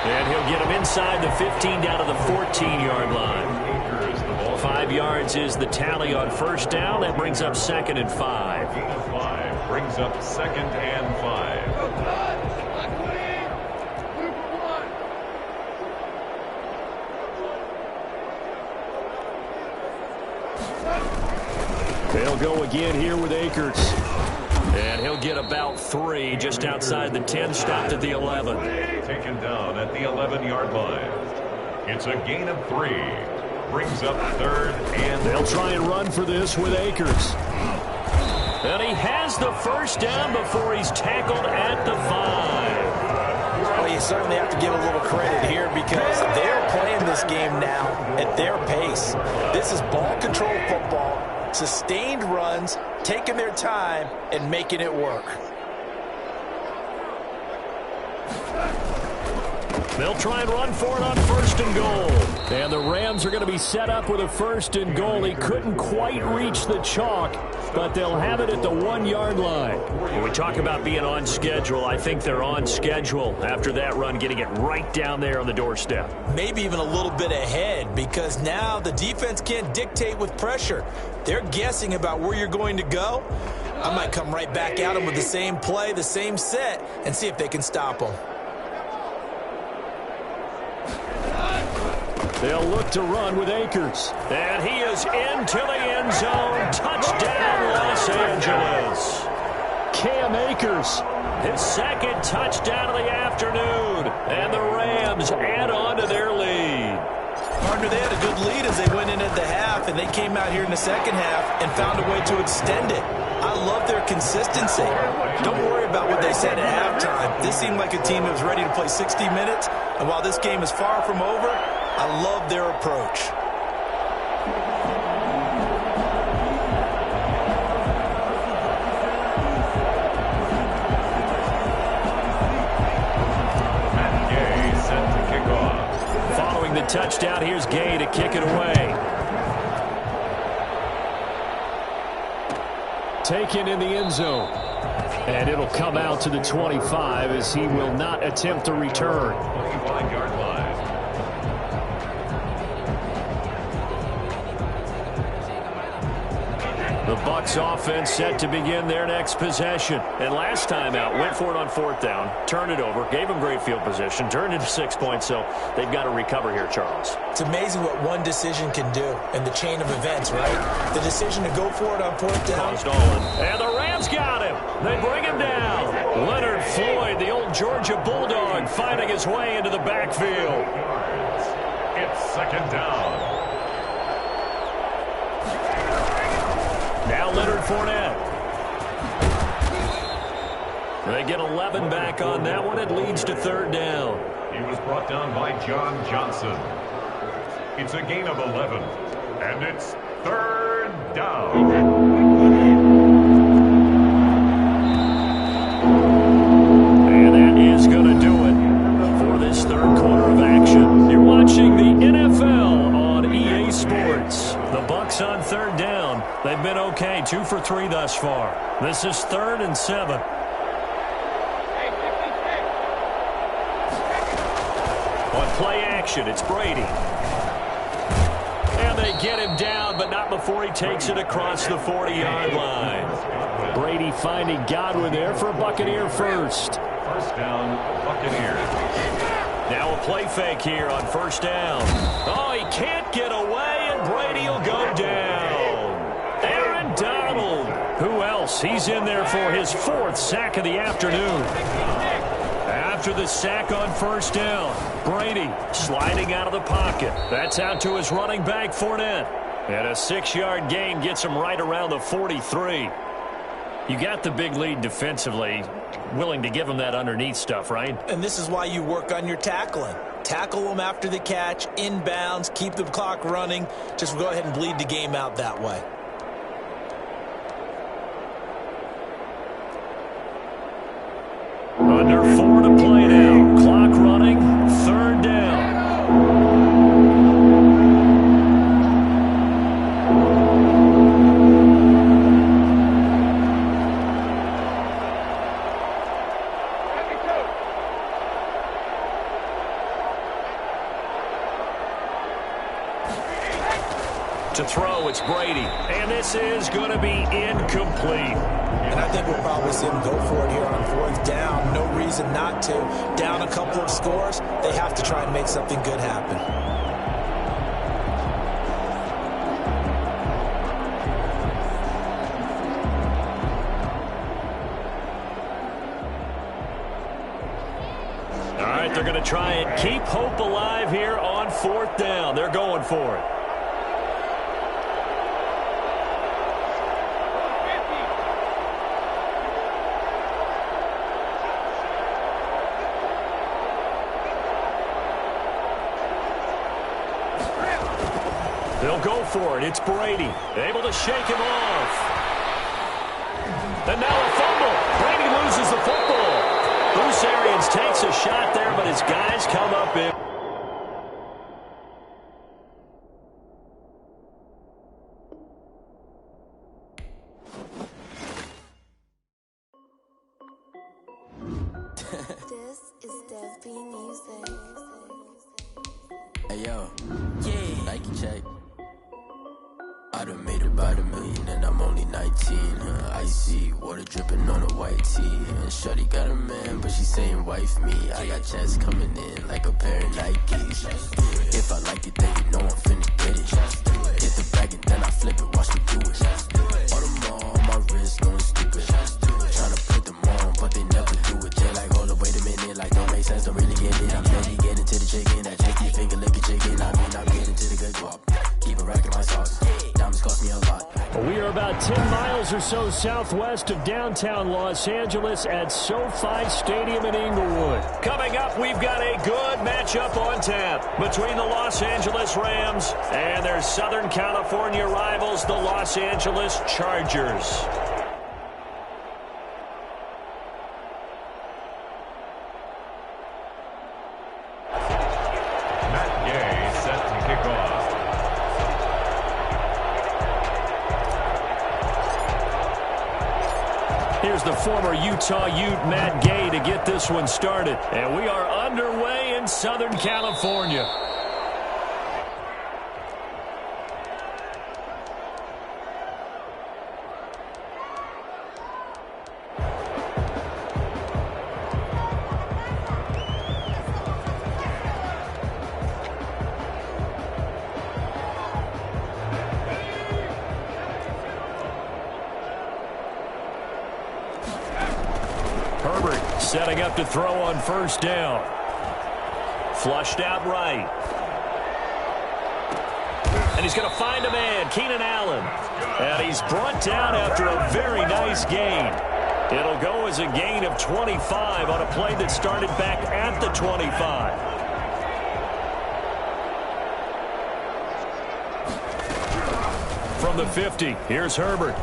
And he'll get him inside the 15 down to the 14-yard line. 5 yards is the tally on 1st down. That brings up 2nd and 5. Brings up 2nd and 5. They'll go again here with Akers. And he'll get about 3 just outside the 10, stopped at the 11. Taken down at the 11-yard line. It's a gain of 3. Brings up 3rd and... They'll try and run for this with Akers. And he has the 1st down before he's tackled at the 5. Well, you certainly have to give a little credit here because they're playing this game now at their pace. This is ball control football. Sustained runs, taking their time, and making it work. They'll try and run for it on 1st and goal. And the Rams are going to be set up with a 1st and goal. He couldn't quite reach the chalk, but they'll have it at the 1-yard line. When we talk about being on schedule, I think they're on schedule after that run, getting it right down there on the doorstep. Maybe even a little bit ahead because now the defense can't dictate with pressure. They're guessing about where you're going to go. I might come right back at them with the same play, the same set, and see if they can stop them. They'll look to run with Akers. And he is into the end zone. Touchdown, Los Angeles. Cam Akers, his 2nd touchdown of the afternoon. And the Rams add on to their lead. Partner, they had a good lead as they went in at the half, and they came out here in the 2nd half and found a way to extend it. I love their consistency. Don't worry about what they said at halftime. This seemed like a team that was ready to play 60 minutes, and while this game is far from over, I love their approach. touchdown. Here's Gay to kick it away. Taken in the end zone. And it'll come out to the 25 as he will not attempt to return. 25-yard line. The Bucs offense set to begin their next possession. And last time out, went for it on 4th down, turned it over, gave them great field position, turned into 6 points, so they've got to recover here, Charles. It's amazing what one decision can do in the chain of events, right? The decision to go for it on 4th down. Caused all in. And the Rams got him. They bring him down. Leonard Floyd, the old Georgia Bulldog, finding his way into the backfield. It's 2nd down. Now Leonard Fournette. They get 11 back on that one. It leads to 3rd down. He was brought down by John Johnson. It's a gain of 11, and it's 3rd down. And that is going to do it for this 3rd quarter of action. You're watching the NFL on EA Sports. The Bucs on 3rd down. They've been okay, 2 for 3 thus far. This is 3rd and 7. On play action, it's Brady. And they get him down, but not before he takes it across the 40-yard line. Brady finding Godwin there for a Buccaneer first. 1st down, Buccaneers. Now a play fake here on 1st down. Oh, he can't get away, and Brady will go down. Aaron Donald. Who else? He's in there for his 4th sack of the afternoon. After the sack on 1st down, Brady sliding out of the pocket. That's out to his running back, Fournette. And a 6-yard gain gets him right around the 43. You got the big lead defensively. Willing to give him that underneath stuff, right? And this is why you work on your tackling. Tackle them after the catch, inbounds, keep the clock running. Just go ahead and bleed the game out that way. Under 4 to play now. Clock running. 3rd down. To throw, it's Brady. And this is going to be incomplete. And I think we'll probably see them go for it here on 4th down. No reason not to. Down a couple of scores, they have to try and make something good happen. All right, they're going to try and keep hope alive here on 4th down. They're going for it. They'll go for it. It's Brady. Able to shake him off. And now a fumble. Brady loses the football. Bruce Arians takes a shot there, but his guys come up in. This is Dev B Music. Hey yo, yeah, Nike check. I done made about $1 million and I'm only 19. Icy water dripping on a white tee. And shorty got a man, but she saying wife me. I got checks coming in like a pair of Nikes. If I like it, then you know I'm finna get it. Hit the bag and then I flip it, watch me do it. All them all on my wrist going stupid. Tryna put them on, but they never do it. They like, hold up, wait a minute, like don't make sense, don't really get it. I'm ready, get into the chicken, that chicken finger licking chicken. I mean, I'm getting to the good guap. Keep a rack in my sauce. Diamonds cost me a lot. We are about 10 miles or so southwest of downtown Los Angeles at SoFi Stadium in Inglewood. Coming up, we've got a good matchup on tap between the Los Angeles Rams and their Southern California rivals, the Los Angeles Chargers. Here's the former Utah Ute, Matt Gay, to get this one started. And we are underway in Southern California. Setting up to throw on first down. Flushed out right. And he's going to find a man, Keenan Allen. And he's brought down after a very nice gain. It'll go as a gain of 25 on a play that started back at the 25. From the 50, here's Herbert.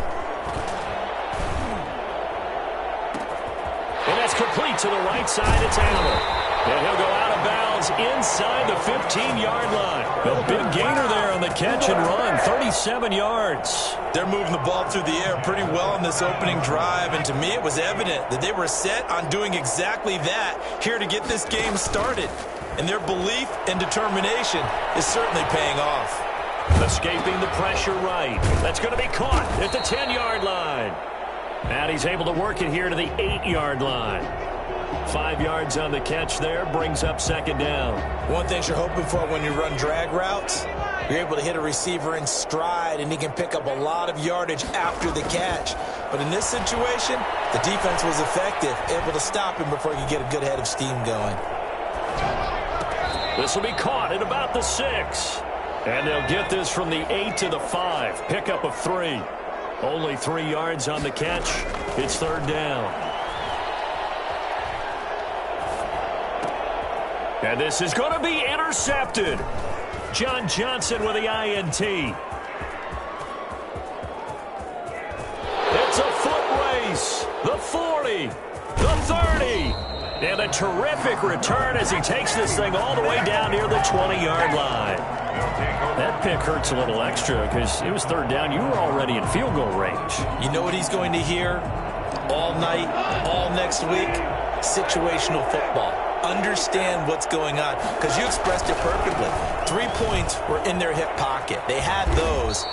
Complete to the right side, it's Allen. And he'll go out of bounds inside the 15-yard line. A big gainer there on the catch and run, 37 yards. They're moving the ball through the air pretty well in this opening drive, and to me it was evident that they were set on doing exactly that here to get this game started. And their belief and determination is certainly paying off. Escaping the pressure right. That's going to be caught at the 10-yard line. And he's able to work it here to the 8-yard line. 5 yards on the catch there, brings up second down. One thing you're hoping for when you run drag routes, you're able to hit a receiver in stride, and he can pick up a lot of yardage after the catch. But in this situation, the defense was effective, able to stop him before he could get a good head of steam going. This will be caught at about the 6. And they'll get this from the 8 to the 5. Pickup of 3. Only 3 yards on the catch. It's third down. And this is going to be intercepted. John Johnson with the INT. It's a foot race. The 40. The 30. And a terrific return as he takes this thing all the way down near the 20-yard line. That pick hurts a little extra because it was third down. You were already in field goal range. You know what he's going to hear all night, all next week? Situational football. Understand what's going on, because you expressed it perfectly. 3 points were in their hip pocket. They had those.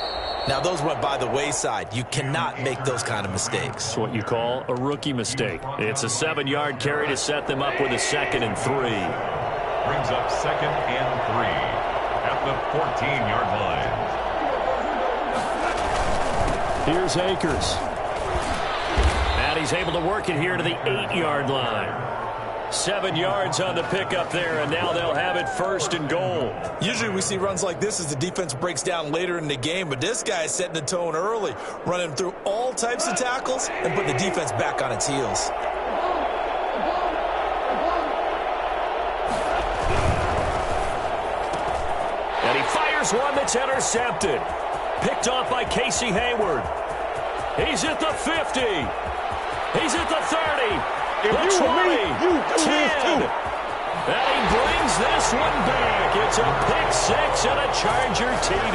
Now, those went by the wayside. You cannot make those kind of mistakes. It's what you call a rookie mistake. It's a 7-yard carry to set them up with a 2nd and 3. Brings up 2nd and 3 at the 14-yard line. Here's Akers. And he's able to work it here to the 8-yard line. 7 yards on the pickup there, and now they'll have it 1st and goal. Usually we see runs like this as the defense breaks down later in the game, but this guy is setting the tone early, running through all types of tackles and putting the defense back on its heels. And he fires one that's intercepted. Picked off by Casey Hayward. He's at the 50. He's at the 30. The 20, 10, and he brings this one back. It's a pick 6 and a Charger TD.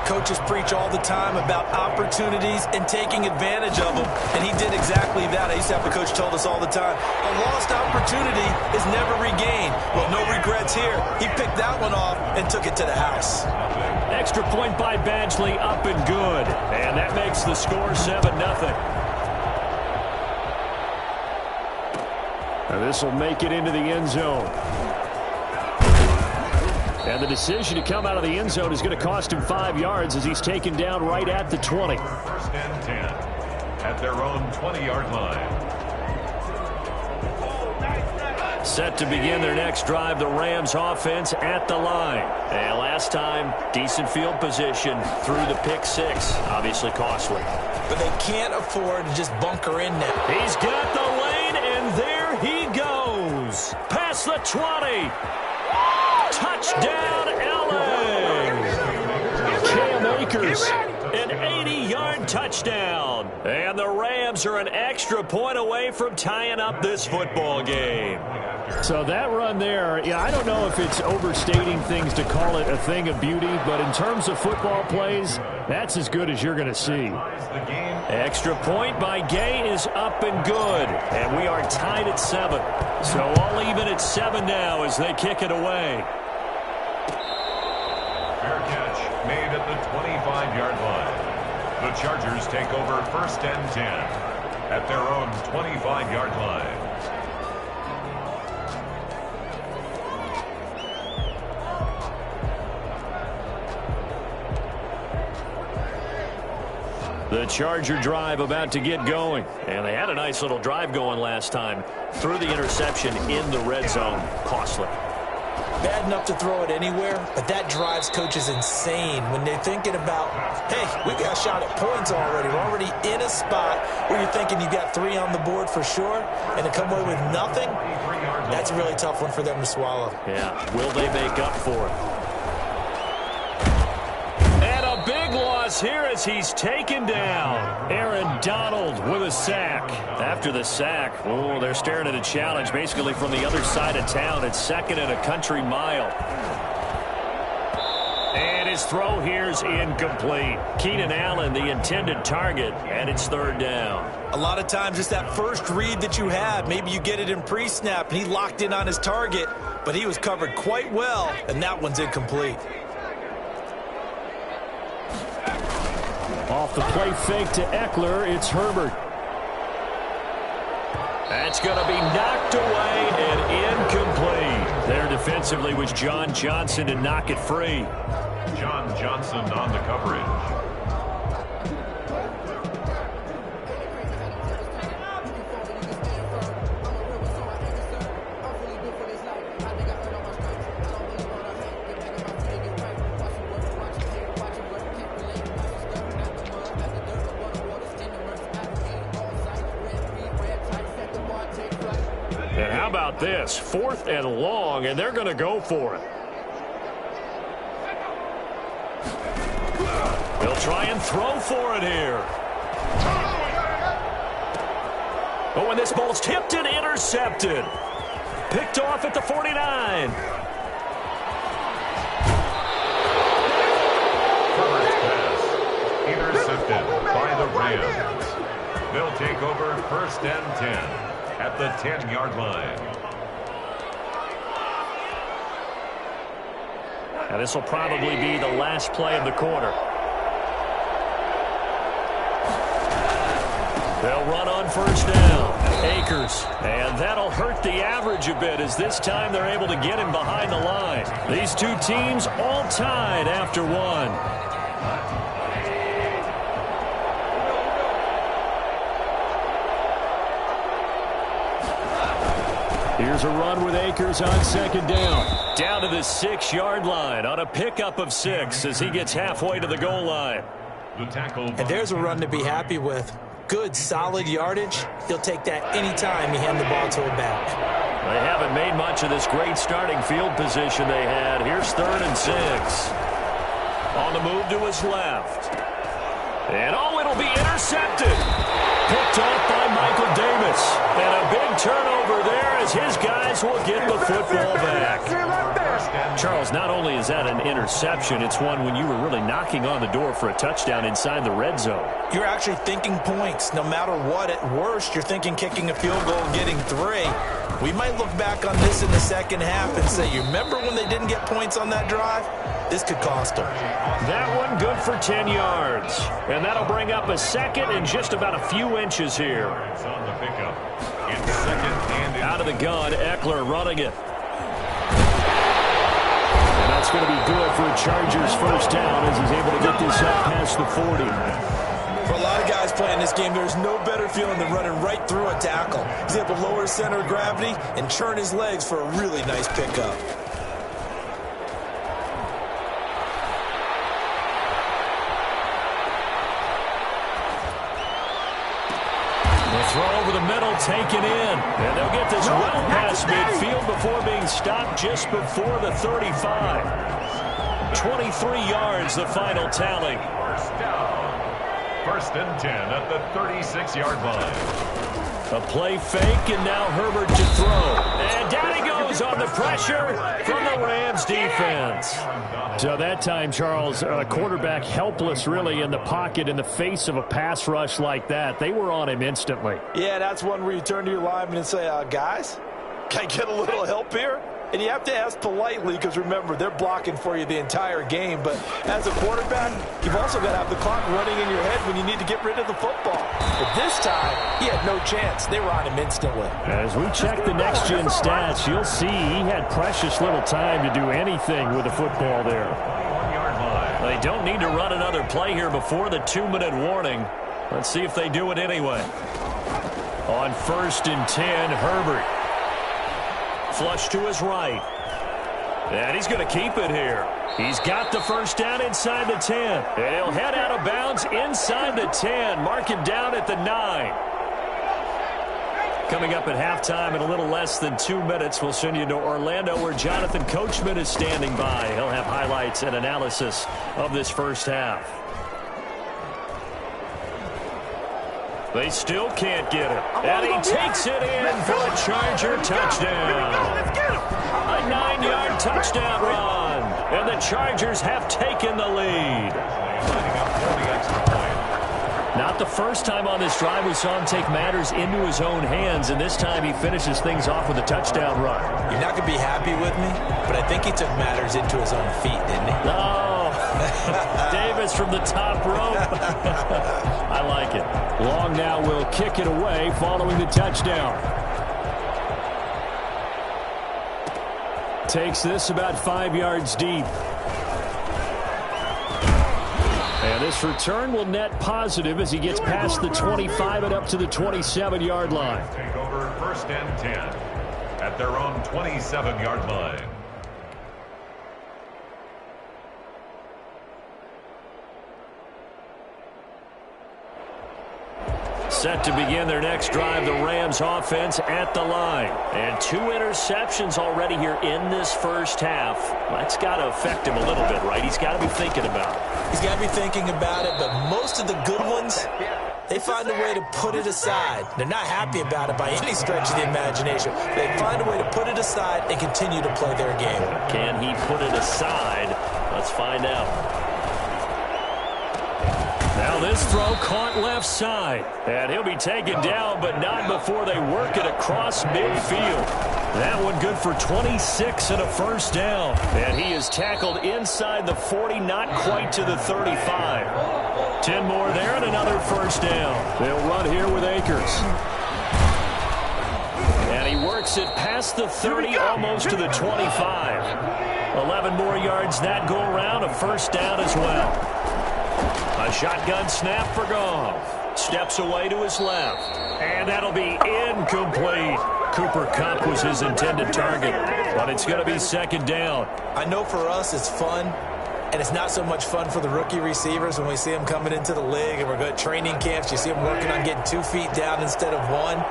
Coaches preach all the time about opportunities and taking advantage of them, and he did exactly that. I used to have a coach told us all the time, a lost opportunity is never regained. Well, no regrets here. He picked that one off and took it to the house. Extra point by Badgley, up and good. And that makes the score 7-0. Now this will make it into the end zone. And the decision to come out of the end zone is going to cost him 5 yards as he's taken down right at the 20. 1st and 10 at their own 20-yard line. Set to begin their next drive, the Rams offense at the line. And last time, decent field position through the pick 6. Obviously costly. But they can't afford to just bunker in now. He's got the lane, and there he goes. Past the 20. Touchdown, LA. Cam Akers An 80-yard touchdown. And the Rams are an extra point away from tying up this football game. So that run there, yeah, I don't know if it's overstating things to call it a thing of beauty, but in terms of football plays, that's as good as you're going to see. Extra point by Gay is up and good. And we are tied at 7. So all even at 7 now as they kick it away. Fair catch made at the 25-yard line. The Chargers take over 1st and 10 at their own 25-yard line. The Charger drive about to get going. And they had a nice little drive going last time. Threw the interception in the red zone. Costly. Bad enough to throw it anywhere, but that drives coaches insane when they're thinking about, hey, we got a shot at points already. We're already in a spot where you're thinking you got 3 on the board for sure, and to come away with nothing, that's a really tough one for them to swallow. Yeah, will they make up for it? And a big loss here as he's taken down. Aaron Donald with a sack. After the sack, oh, they're staring at a challenge basically from the other side of town. It's 2nd and a country mile. And his throw here's incomplete. Keenan Allen, the intended target, and it's 3rd down. A lot of times it's that first read that you have. Maybe you get it in pre-snap, and he locked in on his target, but he was covered quite well, and that one's incomplete. Off the play fake to Eckler, it's Herbert. That's going to be knocked away and incomplete. There defensively was John Johnson to knock it free. John Johnson on the coverage. And how about this? 4th and long, and they're going to go for it. They'll try and throw for it here. Oh, and this ball's tipped and intercepted. Picked off at the 49. First pass intercepted by the Rams. They'll take over 1st and 10 at the 10-yard line. Now this will probably be the last play of the quarter. They'll run on 1st down. Akers. And that'll hurt the average a bit as this time they're able to get him behind the line. These two teams all tied after 1. Here's a run with Akers on 2nd down. Down to the 6-yard line on a pickup of 6 as he gets halfway to the goal line. The tackle. And there's a run to be happy with. Good, solid yardage. He'll take that anytime you hand the ball to a back. They haven't made much of this great starting field position they had. Here's 3rd and 6. On the move to his left. And oh, it'll be intercepted. Picked off by Michael Davis. And a big turnover there as his guys will get the football back. Charles, not only is that an interception, it's one when you were really knocking on the door for a touchdown inside the red zone. You're actually thinking points. No matter what, at worst, you're thinking kicking a field goal and getting 3. We might look back on this in the second half and say, you remember when they didn't get points on that drive? This could cost them. That one good for 10 yards. And that'll bring up a 2nd and just about a few inches here. On the pickup. It's 2nd and out of the gun, Eckler running it. And that's going to be good for a Chargers 1st down as he's able to get this up past the 40. For a lot of guys playing this game, there's no better feeling than running right through a tackle. He's able to lower his center of gravity and churn his legs for a really nice pickup. Throw over the middle, taken in. And they'll get this well past midfield before being stopped just before the 35. 23 yards, the final tally. 1st down. first and 10 at the 36-yard line. A play fake, and now Herbert to throw. And down he goes on the pressure from the Rams defense. So that time, Charles, quarterback helpless really in the pocket in the face of a pass rush like that. They were on him instantly. Yeah, that's one where you turn to your lineman and say, guys, can I get a little help here? And you have to ask politely because, remember, they're blocking for you the entire game. But as a quarterback, you've also got to have the clock running in your head when you need to get rid of the football. But this time, he had no chance. They were on him instantly. As we check the next-gen stats, you'll see he had precious little time to do anything with the football there. They don't need to run another play here before the 2-minute warning. Let's see if they do it anyway. On 1st and 10, Herbert. Flush to his right. And he's going to keep it here. He's got the first down inside the 10. And he'll head out of bounds inside the 10. Mark him down at the 9. Coming up at halftime in a little less than 2 minutes, we'll send you to Orlando where Jonathan Coachman is standing by. He'll have highlights and analysis of this first half. They still can't get him. And he takes it in for a Charger touchdown. A 9-yard touchdown run. And the Chargers have taken the lead. Not the first time on this drive we saw him take matters into his own hands, and this time he finishes things off with a touchdown run. You're not going to be happy with me, but I think he took matters into his own feet, didn't he? Oh, Davis from the top rope. I like it. Long now will kick it away following the touchdown. Takes this about 5 yards deep. And this return will net positive as he gets past the 25 and up to the 27-yard line. Take over 1st and 10 at their own 27-yard line. Set to begin their next drive, the Rams offense at the line. And 2 interceptions already here in this first half. That's got to affect him a little bit, right? He's got to be thinking about it. He's got to be thinking about it, but most of the good ones, they find a way to put it aside. They're not happy about it by any stretch of the imagination. They find a way to put it aside and continue to play their game. Can he put it aside? Let's find out. Now this throw caught left side. And he'll be taken down, but not before they work it across midfield. That one good for 26 and a first down. And he is tackled inside the 40, not quite to the 35. 10 more there and another first down. They'll run here with Akers. And he works it past the 30, almost to the 25. 11 more yards that go around, a first down as well. A shotgun snap for Goff. Steps away to his left. And that'll be incomplete. Cooper Kupp was his intended target, but it's going to be 2nd down. I know for us it's fun, and it's not so much fun for the rookie receivers when we see them coming into the league and we're going to training camps. You see them working on getting 2 feet down instead of 1.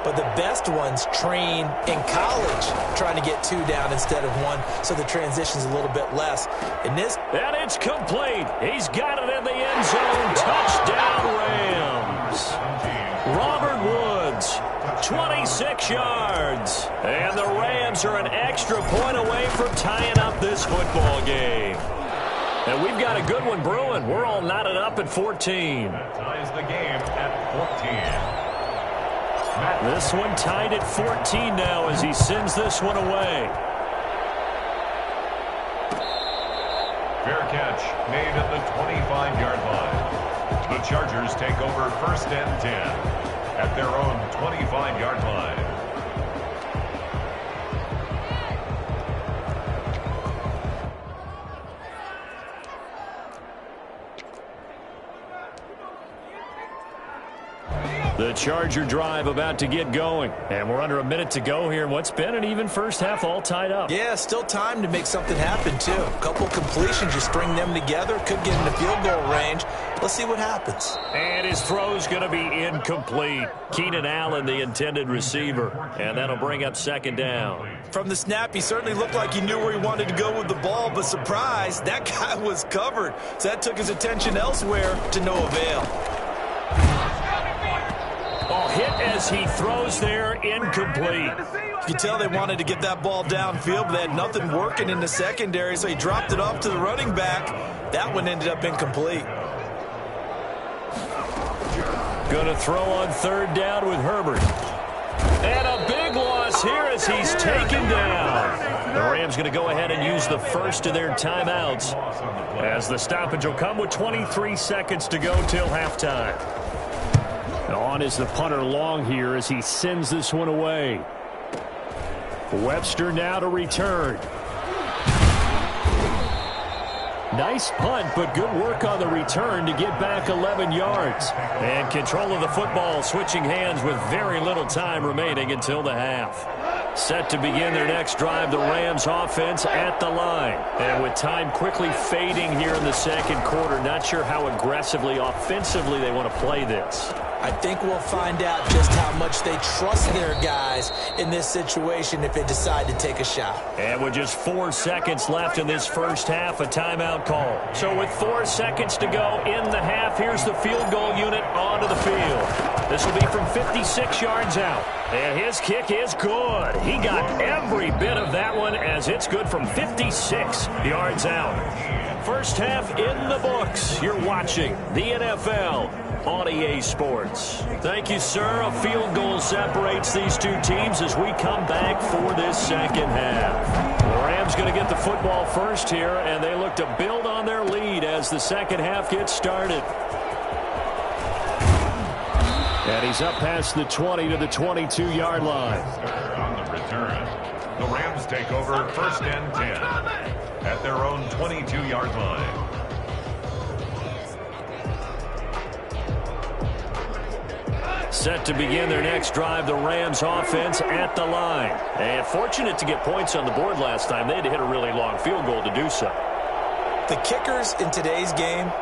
But the best ones train in college trying to get 2 down instead of 1, so the transition's a little bit less. In this, and it's complete. He's got it in the end zone. Touchdown Rams. Robert Woods, 26 yards. And the Rams are an extra point away from tying up this football game. And we've got a good one brewing. We're all knotted up at 14. That ties the game at 14. This one tied at 14 now as he sends this one away. Fair catch made at the 25-yard line. The Chargers take over 1st and 10 at their own 25-yard line. The Charger drive about to get going. And we're under a minute to go here in what's been an even first half, all tied up. Yeah, still time to make something happen, too. A couple completions, you string them together, could get into field goal range. Let's see what happens. And his throw's going to be incomplete. Keenan Allen, the intended receiver. And that'll bring up 2nd down. From the snap, he certainly looked like he knew where he wanted to go with the ball, but surprise, that guy was covered. So that took his attention elsewhere to no avail. as he throws there, incomplete. You can tell they wanted to get that ball downfield, but they had nothing working in the secondary, so he dropped it off to the running back. That one ended up incomplete. Going to throw on third down with Herbert. And a big loss here as he's taken down. The Rams going to go ahead and use the first of their timeouts, as the stoppage will come with 23 seconds to go till halftime. On is the punter long here as he sends this one away. Webster now to return. Nice punt, but good work on the return to get back 11 yards. And control of the football switching hands with very little time remaining until the half. Set to begin their next drive, the Rams offense at the line. And with time quickly fading here in the second quarter, not sure how aggressively, offensively they want to play this. I think we'll find out just how much they trust their guys in this situation if they decide to take a shot. And with just 4 seconds left in this first half, a timeout call. So with 4 seconds to go in the half, here's the field goal unit onto the field. This will be from 56 yards out. And his kick is good. He got every bit of that one as it's good from 56 yards out. First half in the books. You're watching the NFL on EA Sports. Thank you, sir. A field goal separates these two teams as we come back for this second half. The Rams going to get the football first here, and they look to build on their lead as the second half gets started. And he's up past the 20 to the 22-yard line. On the return, the Rams take over first and 10 at their own 22-yard line. Set to begin their next drive, the Rams offense at the line. And fortunate to get points on the board last time. They had to hit a really long field goal to do so. The kickers in today's game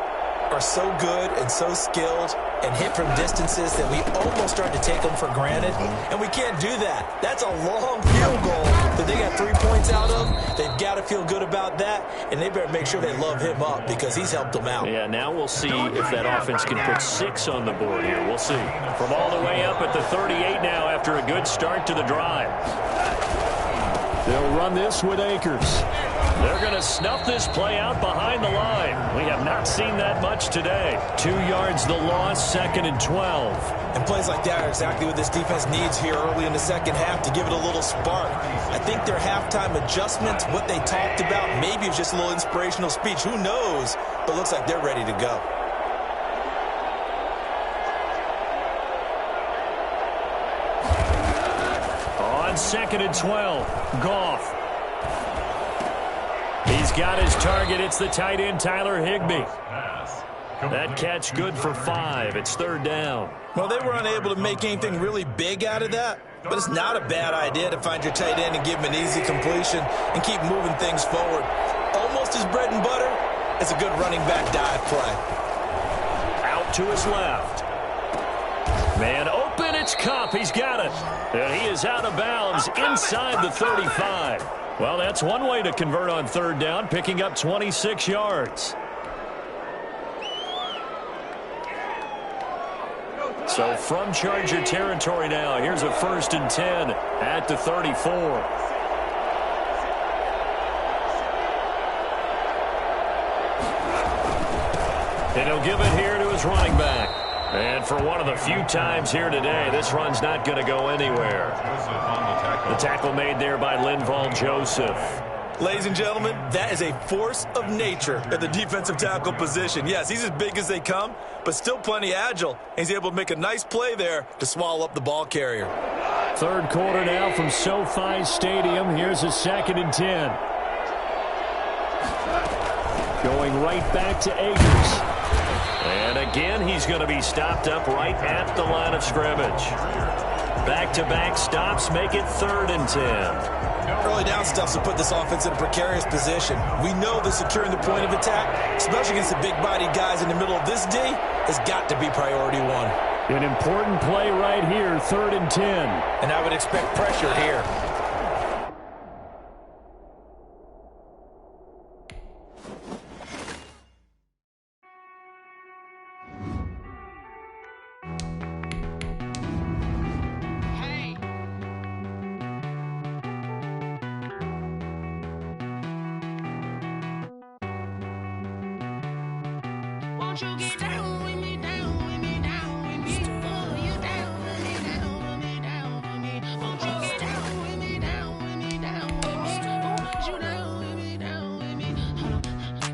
are so good and so skilled and hit from distances that we almost start to take them for granted, and we can't do that. That's a long field goal that they got 3 points out of. They've got to feel good about that, and they better make sure they love him up because he's helped them out. Yeah, now we'll see if that offense can put 6 on the board here. We'll see. From all the way up at the 38 now after a good start to the drive. They'll run this with Akers. They're going to snuff this play out behind the line. We have not seen that much today. 2 yards the loss, 2nd and 12. And plays like that are exactly what this defense needs here early in the second half to give it a little spark. I think their halftime adjustments, what they talked about, maybe it was just a little inspirational speech. Who knows? But it looks like they're ready to go. On 2nd and 12, Goff. He's got his target. It's the tight end, Tyler Higbee. That catch good for 5. It's 3rd down. Well, they were unable to make anything really big out of that, but it's not a bad idea to find your tight end and give him an easy completion and keep moving things forward. Almost as bread and butter as a good running back dive play. Out to his left. Man open, it's Kupp. He's got it. And he is out of bounds inside the 35. Well, that's one way to convert on 3rd down, picking up 26 yards. So from Charger territory now, here's a 1st and 10 at the 34. And he'll give it here to his running back. And for one of the few times here today, this run's not going to go anywhere. The tackle made there by Linval Joseph. Ladies and gentlemen, that is a force of nature at the defensive tackle position. Yes, he's as big as they come, but still plenty agile. He's able to make a nice play there to swallow up the ball carrier. 3rd quarter now from SoFi Stadium. Here's a 2nd and 10. Going right back to Akers. And again, he's going to be stopped up right at the line of scrimmage. Back-to-back stops make it 3rd and 10. Early down stuffs will put this offense in a precarious position. We know that securing the point of attack, especially against the big-bodied guys in the middle of this D, has got to be priority 1. An important play right here, 3rd and 10. And I would expect pressure here. Won't you get down with me, down with me, down with me? Oh, you down with me, down with me, down with me. Won't you get down with me, down with me, down with me? Oh, you down with me, down with me. Hold on.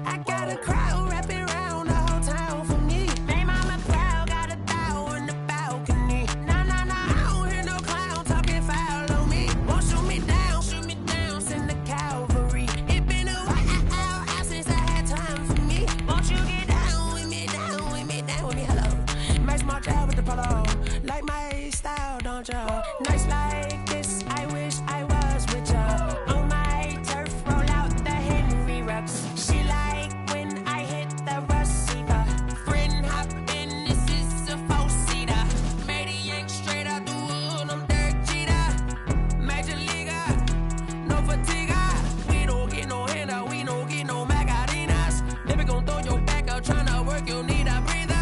I got a crowd wrapping around the whole town for me. Hey, mama proud, got a thou in the balcony. Nah, nah, nah, I don't hear no clown talking foul on me. Won't shoot me down, send the cavalry. It been a while since I had time for me. Won't you get down with me, down with me, down with me? Hello. Max March out with the polo. Like my style, don't y'all? Nights like this, I wish I was with y'all. On my turf, roll out the Henry Rux. She like when I hit the receiver. Friend hop in, this is a four-seater. Made a yank straight out the wood, I'm Derek Jeter. Major leaguer, no fatigue. We don't get no handout, we don't get no Magarinas. Never gon' throw your back out, tryna work, you need a breather.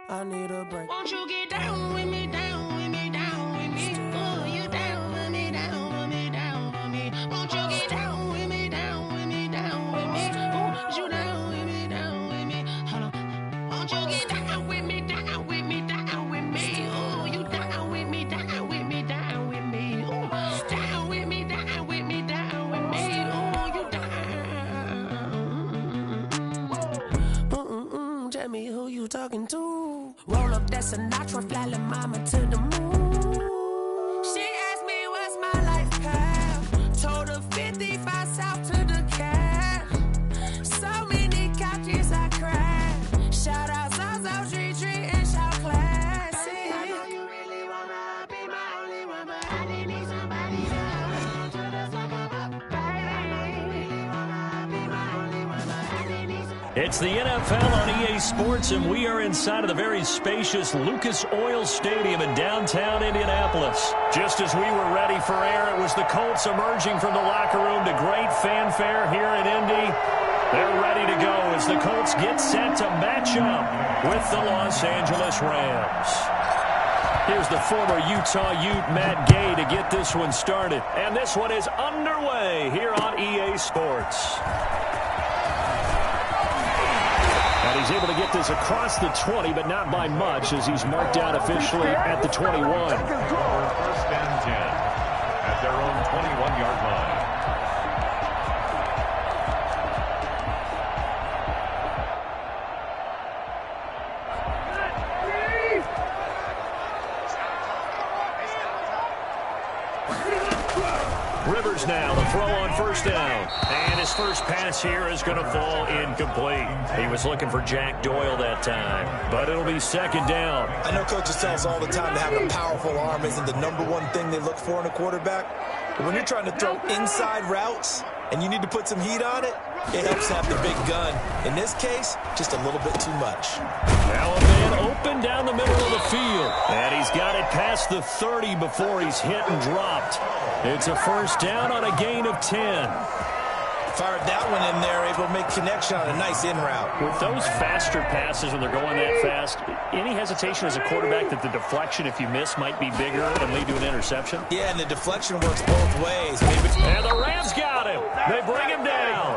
I need a break. Won't you get down with me, down with me, down with me? Oh, you down with me, down with me, down with me. Won't you get down with me, down with me, down with me? Oh, you down with me, down with me. Hold on. Won't you get down with me, down with me, down with me? Oh, you down with me, down with me, down with me. Oh, down with me, down with me, down with me. Oh, you down. Tell me who you talking to. Roll up that Sinatra, fly la mama to the moon. She asked me what's my life path. Told her 55 south to the cab. So many couches I cried. Shout out South Street and shout classic. I know you really wanna be my only one, but I didn't need somebody to hold on to the sucker up. Baby, I know you really wanna be my only one, but I didn't need somebody. It's the NFL on EA Sports, and we are inside of the very spacious Lucas Oil Stadium in downtown Indianapolis. Just as we were ready for air, it was the Colts emerging from the locker room to great fanfare here in Indy. They're ready to go as the Colts get set to match up with the Los Angeles Rams. Here's the former Utah Ute, Matt Gay, to get this one started. And this one is underway here on EA Sports. And he's able to get this across the 20, but not by much, as he's marked out officially at the 21. First and 10 at their own 21-yard line. Rivers now to throw on first down. And his first pass here is going to fall incomplete. He was looking for Jack Doyle that time, but it'll be second down. I know coaches tell us all the time that having a powerful arm isn't the number one thing they look for in a quarterback. But when you're trying to throw inside routes and you need to put some heat on it, it helps to have the big gun. In this case, just a little bit too much. Now a man open down the middle of the field. And he's got it past the 30 before he's hit and dropped. It's a first down on a gain of 10. Fired that one in there, able to make connection on a nice in route. With those faster passes when they're going that fast, any hesitation as a quarterback that the deflection, if you miss, might be bigger and lead to an interception? Yeah, and the deflection works both ways. Maybe. And the Rams got him. They bring him down.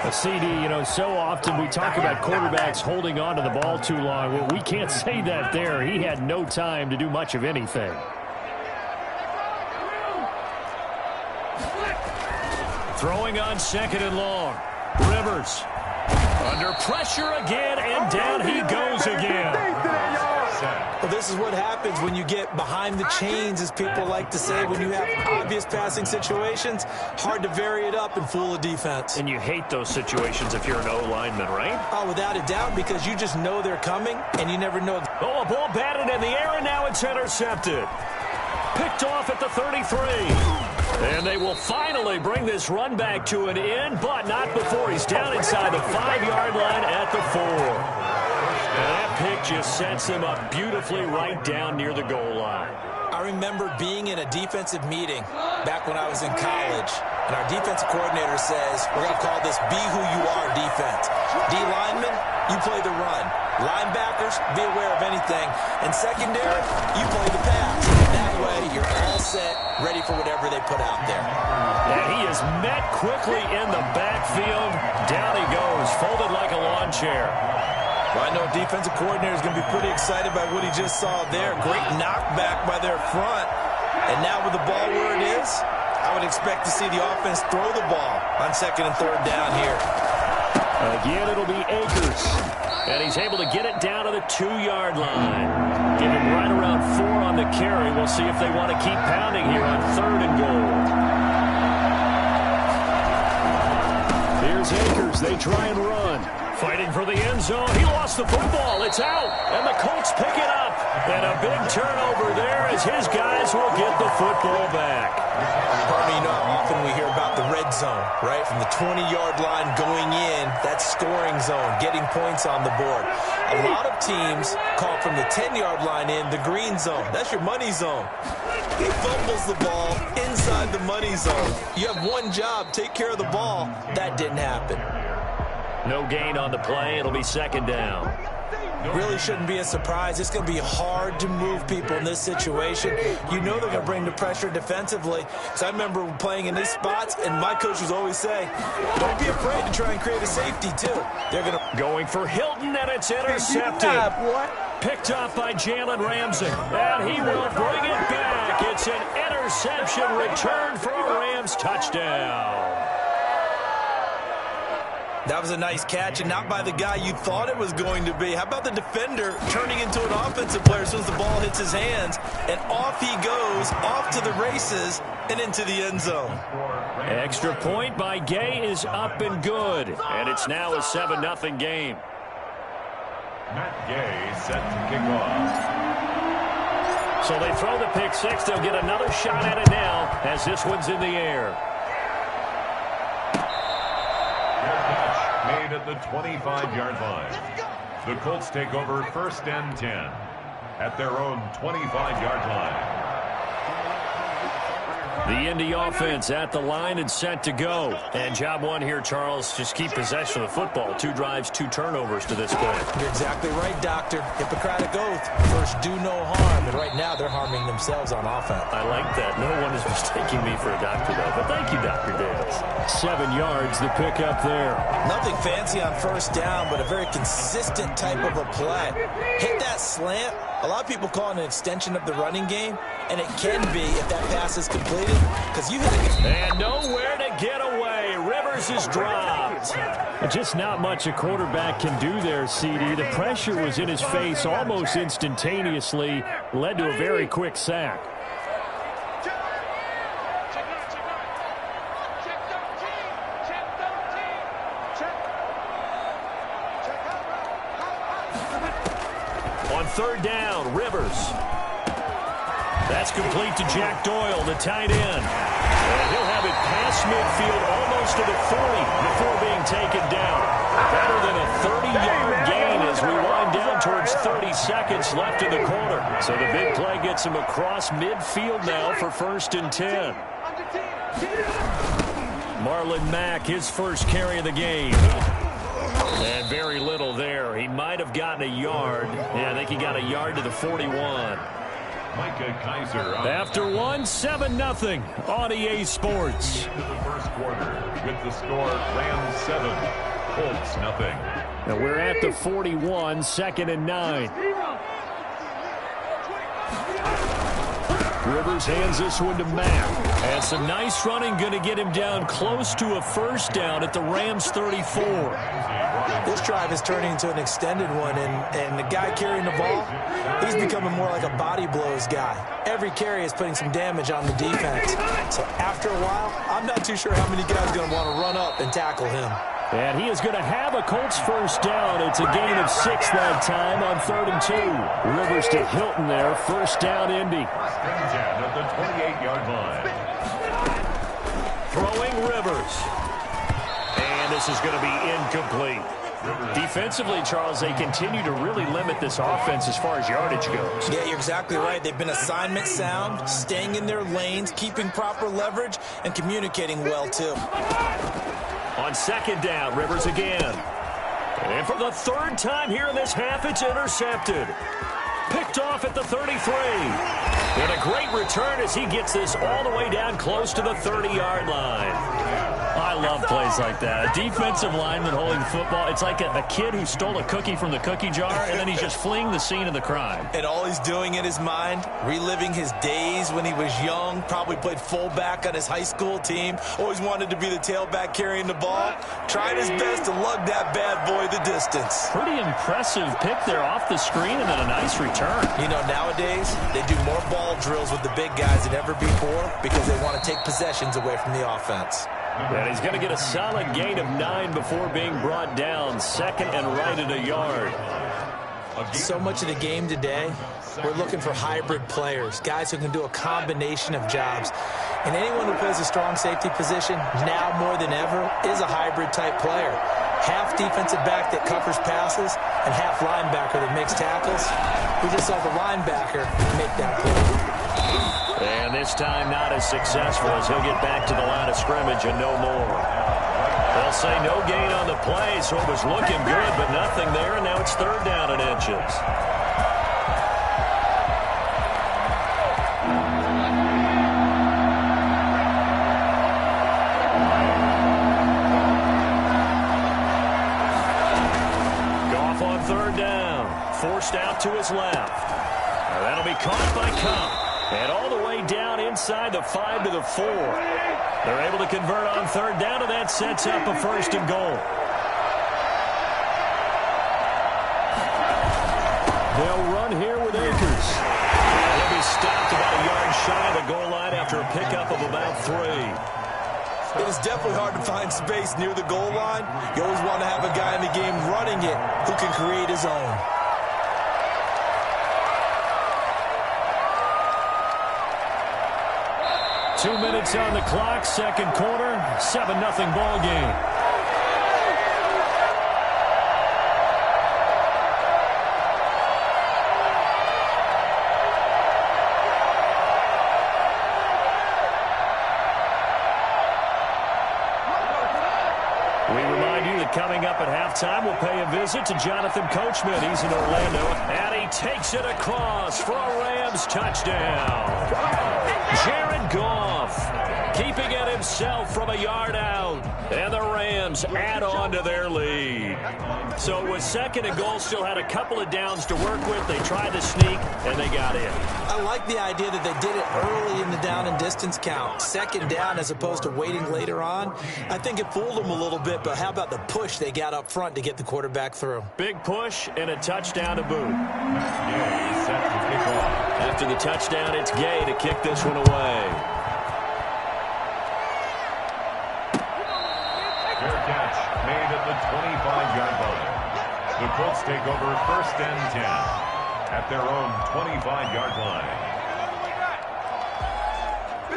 A CD, so often we talk about quarterbacks holding on to the ball too long. Well, we can't say that there. He had no time to do much of anything. Throwing on second and long. Rivers under pressure again, and down he goes again. Well, this is what happens when you get behind the chains, as people like to say, when you have obvious passing situations. Hard to vary it up and fool a defense. And you hate those situations if you're an O-lineman, right? Oh, without a doubt, because you just know they're coming, and you never know. Oh, a ball batted in the air, and now it's intercepted. Picked off at the 33. And they will finally bring this run back to an end, but not before he's down inside the 5-yard line at the 4. And that pick just sets him up beautifully right down near the goal line. I remember being in a defensive meeting back when I was in college, And our defensive coordinator says, we're going to call this be who you are defense. D linemen, you play the run. Linebackers, be aware of anything. And secondary, you play the pass. That way, you're all set, ready for whatever they put out there. And he is met quickly in the backfield. Down he goes, folded like a lawn chair. Well, I know defensive coordinator is going to be pretty excited by what he just saw there. Great knockback by their front. And now with the ball where it is, I would expect to see the offense throw the ball on 2nd and 3rd down here. Again, it'll be Akers. And he's able to get it down to the 2-yard line. Give him right around 4 on the carry. We'll see if they want to keep pounding here on 3rd and goal. Here's Akers. They try and run. Fighting for the end zone. He lost the football. It's out. And the Colts pick it up. And a big turnover there as his guys will get the football back. Harvey, you know how often we hear about the red zone, right? From the 20-yard line going in, that's scoring zone, getting points on the board. A lot of teams call from the 10-yard line in the green zone. That's your money zone. He fumbles the ball inside the money zone. You have one job, take care of the ball. That didn't happen. No gain on the play. It'll be 2nd down. Really shouldn't be a surprise. It's going to be hard to move people in this situation. You know they're going to bring the pressure defensively. So I remember playing in these spots, and my coach was always saying, don't be afraid to try and create a safety, too. They're going to... Going for Hilton, and it's intercepted. Picked up by Jalen Ramsey. And he will bring it back. It's an interception return for a Rams touchdown. That was a nice catch, and not by the guy you thought it was going to be. How about the defender turning into an offensive player as soon as the ball hits his hands, and off he goes, off to the races, and into the end zone. Extra point by Gay is up and good, and it's now a 7-0 game. Matt Gay set to kick off. So they throw the pick six. They'll get another shot at it now as this one's in the air. Made at the 25-yard line. The Colts take over 1st and 10 at their own 25-yard line. The Indy offense at the line and set to go. And job one here, Charles, just keep possession of the football. 2 drives, 2 turnovers to this point. You're exactly right, Doctor. Hippocratic oath. First, do no harm. And right now, they're harming themselves on offense. I like that. No one is mistaking me for a doctor, though. But thank you, Dr. Davis. 7 yards, the pickup there. Nothing fancy on 1st down, but a very consistent type of a play. Hit that slant. A lot of people call it an extension of the running game, and it can be if that pass is completed, because you hit it. And nowhere to get away. Rivers is dropped. Just not much a quarterback can do there, CD. The pressure was in his face almost instantaneously, led to a very quick sack. On 3rd down, Rivers. That's complete to Jack Doyle, the tight end. And he'll have it past midfield almost to the 40 before being taken down. Better than a 30-yard gain as we wind down towards 30 seconds left in the quarter. So the big play gets him across midfield now for 1st and 10. Marlon Mack, his first carry of the game. And very little there. He might have gotten a yard. Yeah, I think he got a yard to the 41. Micah Kaiser. After 7-0 on EA Sports. Into the first quarter with the score Rams 7, Colts nothing. Now we're at the 41, 2nd and 9. Rivers hands this one to Mack. And some nice running going to get him down close to a 1st down at the Rams 34. This drive is turning into an extended one, and the guy carrying the ball, he's becoming more like a body blows guy. Every carry is putting some damage on the defense. So after a while, I'm not too sure how many guys are going to want to run up and tackle him. And he is going to have a Colts 1st down. It's a gain of 6 that time on 3rd and 2. Rivers to Hilton there, 1st down Indy. 1st and 10 at the 28-yard line. Throwing Rivers. And this is going to be incomplete. Defensively, Charles, they continue to really limit this offense as far as yardage goes. Yeah, you're exactly right. They've been assignment sound, staying in their lanes, keeping proper leverage, and communicating well, too. On second down, Rivers again. And for the third time here in this half, it's intercepted. Picked off at the 33. And a great return as he gets this all the way down close to the 30-yard line. I love plays like that. A defensive lineman holding football. It's like a kid who stole a cookie from the cookie jar, and then he's just fleeing the scene of the crime. And all he's doing in his mind, reliving his days when he was young, probably played fullback on his high school team, always wanted to be the tailback carrying the ball, tried his best to lug that bad boy the distance. Pretty impressive pick there off the screen, and then a nice return. You know, nowadays, they do more ball drills with the big guys than ever before because they want to take possessions away from the offense. And he's going to get a solid gain of 9 before being brought down. Second and right at a yard. So much of the game today, we're looking for hybrid players, guys who can do a combination of jobs. And anyone who plays a strong safety position, now more than ever, is a hybrid-type player. Half defensive back that covers passes and half linebacker that makes tackles. We just saw the linebacker make that play. And this time not as successful as he'll get back to the line of scrimmage and no more. They'll say no gain on the play, so it was looking good, but nothing there, and now it's third down and inches. Goff on third down, forced out to his left. Now that'll be caught by Cobb. And all the way down inside the 5 to the 4. They're able to convert on third down, and that sets up a first and goal. They'll run here with Akers. And he'll be stopped about a yard shy of the goal line after a pickup of about 3. It is definitely hard to find space near the goal line. You always want to have a guy in the game running it who can create his own. Two minutes on the clock, second quarter, 7-0 ball game. We remind you that coming up at halftime, we'll pay a visit to Jonathan Coachman. He's in Orlando, and he takes it across for a Rams touchdown. Jared Goff keeping it himself from a yard out, and the Rams add on to their lead. So it was second and goal, still had a couple of downs to work with. They tried to sneak, and they got in. I like the idea that they did it early in the down and distance count. Second down as opposed to waiting later on. I think it fooled them a little bit, but how about the push they got up front to get the quarterback through? Big push and a touchdown to boot. After the touchdown, it's Gay to kick this one away. Fair catch made at the 25-yard line. The Colts take over first and 10 at their own 25-yard line.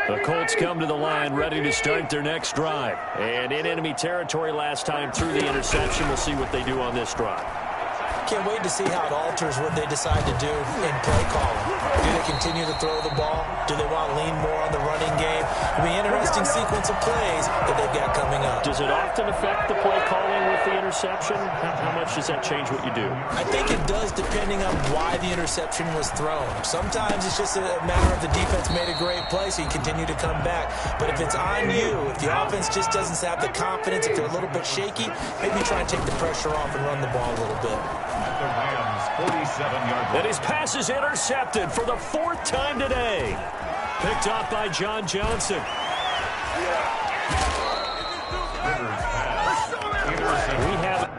The Colts come to the line ready to start their next drive. And in enemy territory last time through the interception. We'll see what they do on this drive. Can't wait to see how it alters what they decide to do in play calling. Do they continue to throw the ball? Do they want to lean more on the running game? It'll be an interesting sequence of plays that they've got coming up. Does it often affect the play calling with the interception? How much does that change what you do? I think it does depending on why the interception was thrown. Sometimes it's just a matter of the defense made a great play, so you continue to come back. But if it's on you, if the offense just doesn't have the confidence, if they're a little bit shaky, maybe try and take the pressure off and run the ball a little bit. The Rams 47-yard line. And his pass is intercepted for the fourth time today. Picked off by John Johnson. Rivers pass. Intercepted. We have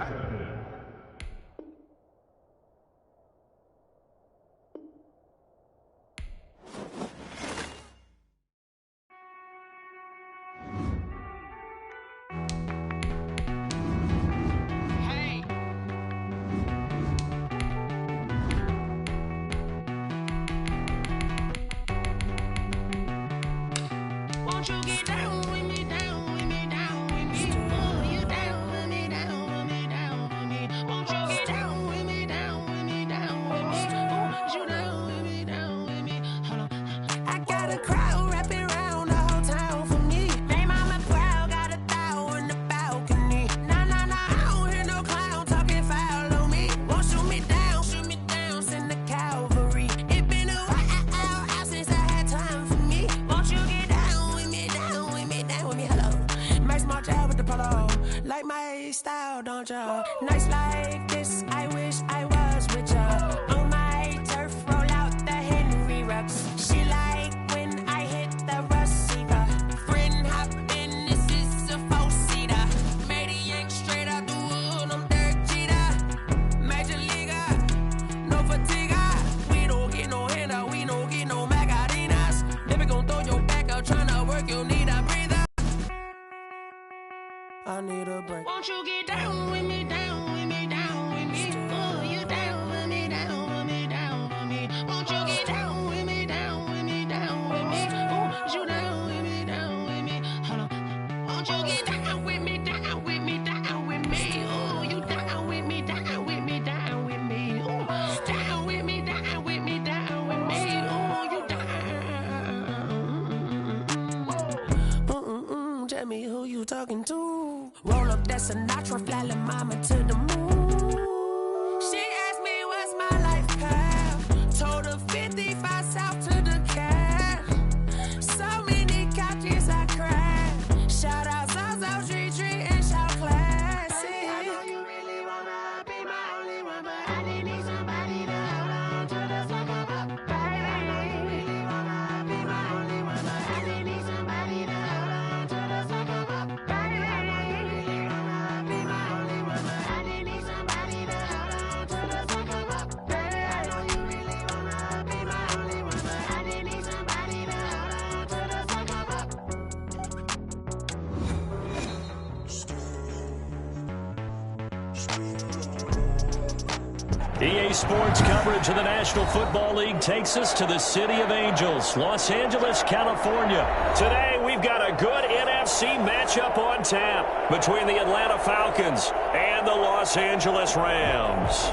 style, don't ya? Nights like this, I wish I was with ya. On my turf, roll out the Henry rocks. She like when I hit the receiver. Friend hop in, this is a four-seater. Made a yank straight out the wood, I'm Derek Jeter. Major leaguer, no fatigue. We don't get no handout, we don't get no Magarinas. Never gon' throw your back out, tryna work, you need a breather. I need a break. Won't you get down with me, down with me, down with me? Oh, you down with me, down with me, down with me. Won't you get down with me, down with me, down with me? Oh, you down with me, down with me? Hold on. Won't you get down with me, down with me, down with me? Oh, you down with me, down with me, down with me? Oh, down with me, down with me, down with me? Oh, you down. Tell me who you talking to. Roll up that Sinatra, fly la mama to the moon. She asked me what's my life path. Told her 55 south to the cab. So many couches I cried. Shout out South Street and shout classy. I know you really wanna be my only one, but I didn't need somebody to hold on to the second up. I know you really wanna be my only one, but I didn't need somebody to hold on to the second up. EA Sports coverage of the National Football League takes us to the City of Angels, Los Angeles, California. Today, we've got a good NFC matchup on tap between the Atlanta Falcons and the Los Angeles Rams.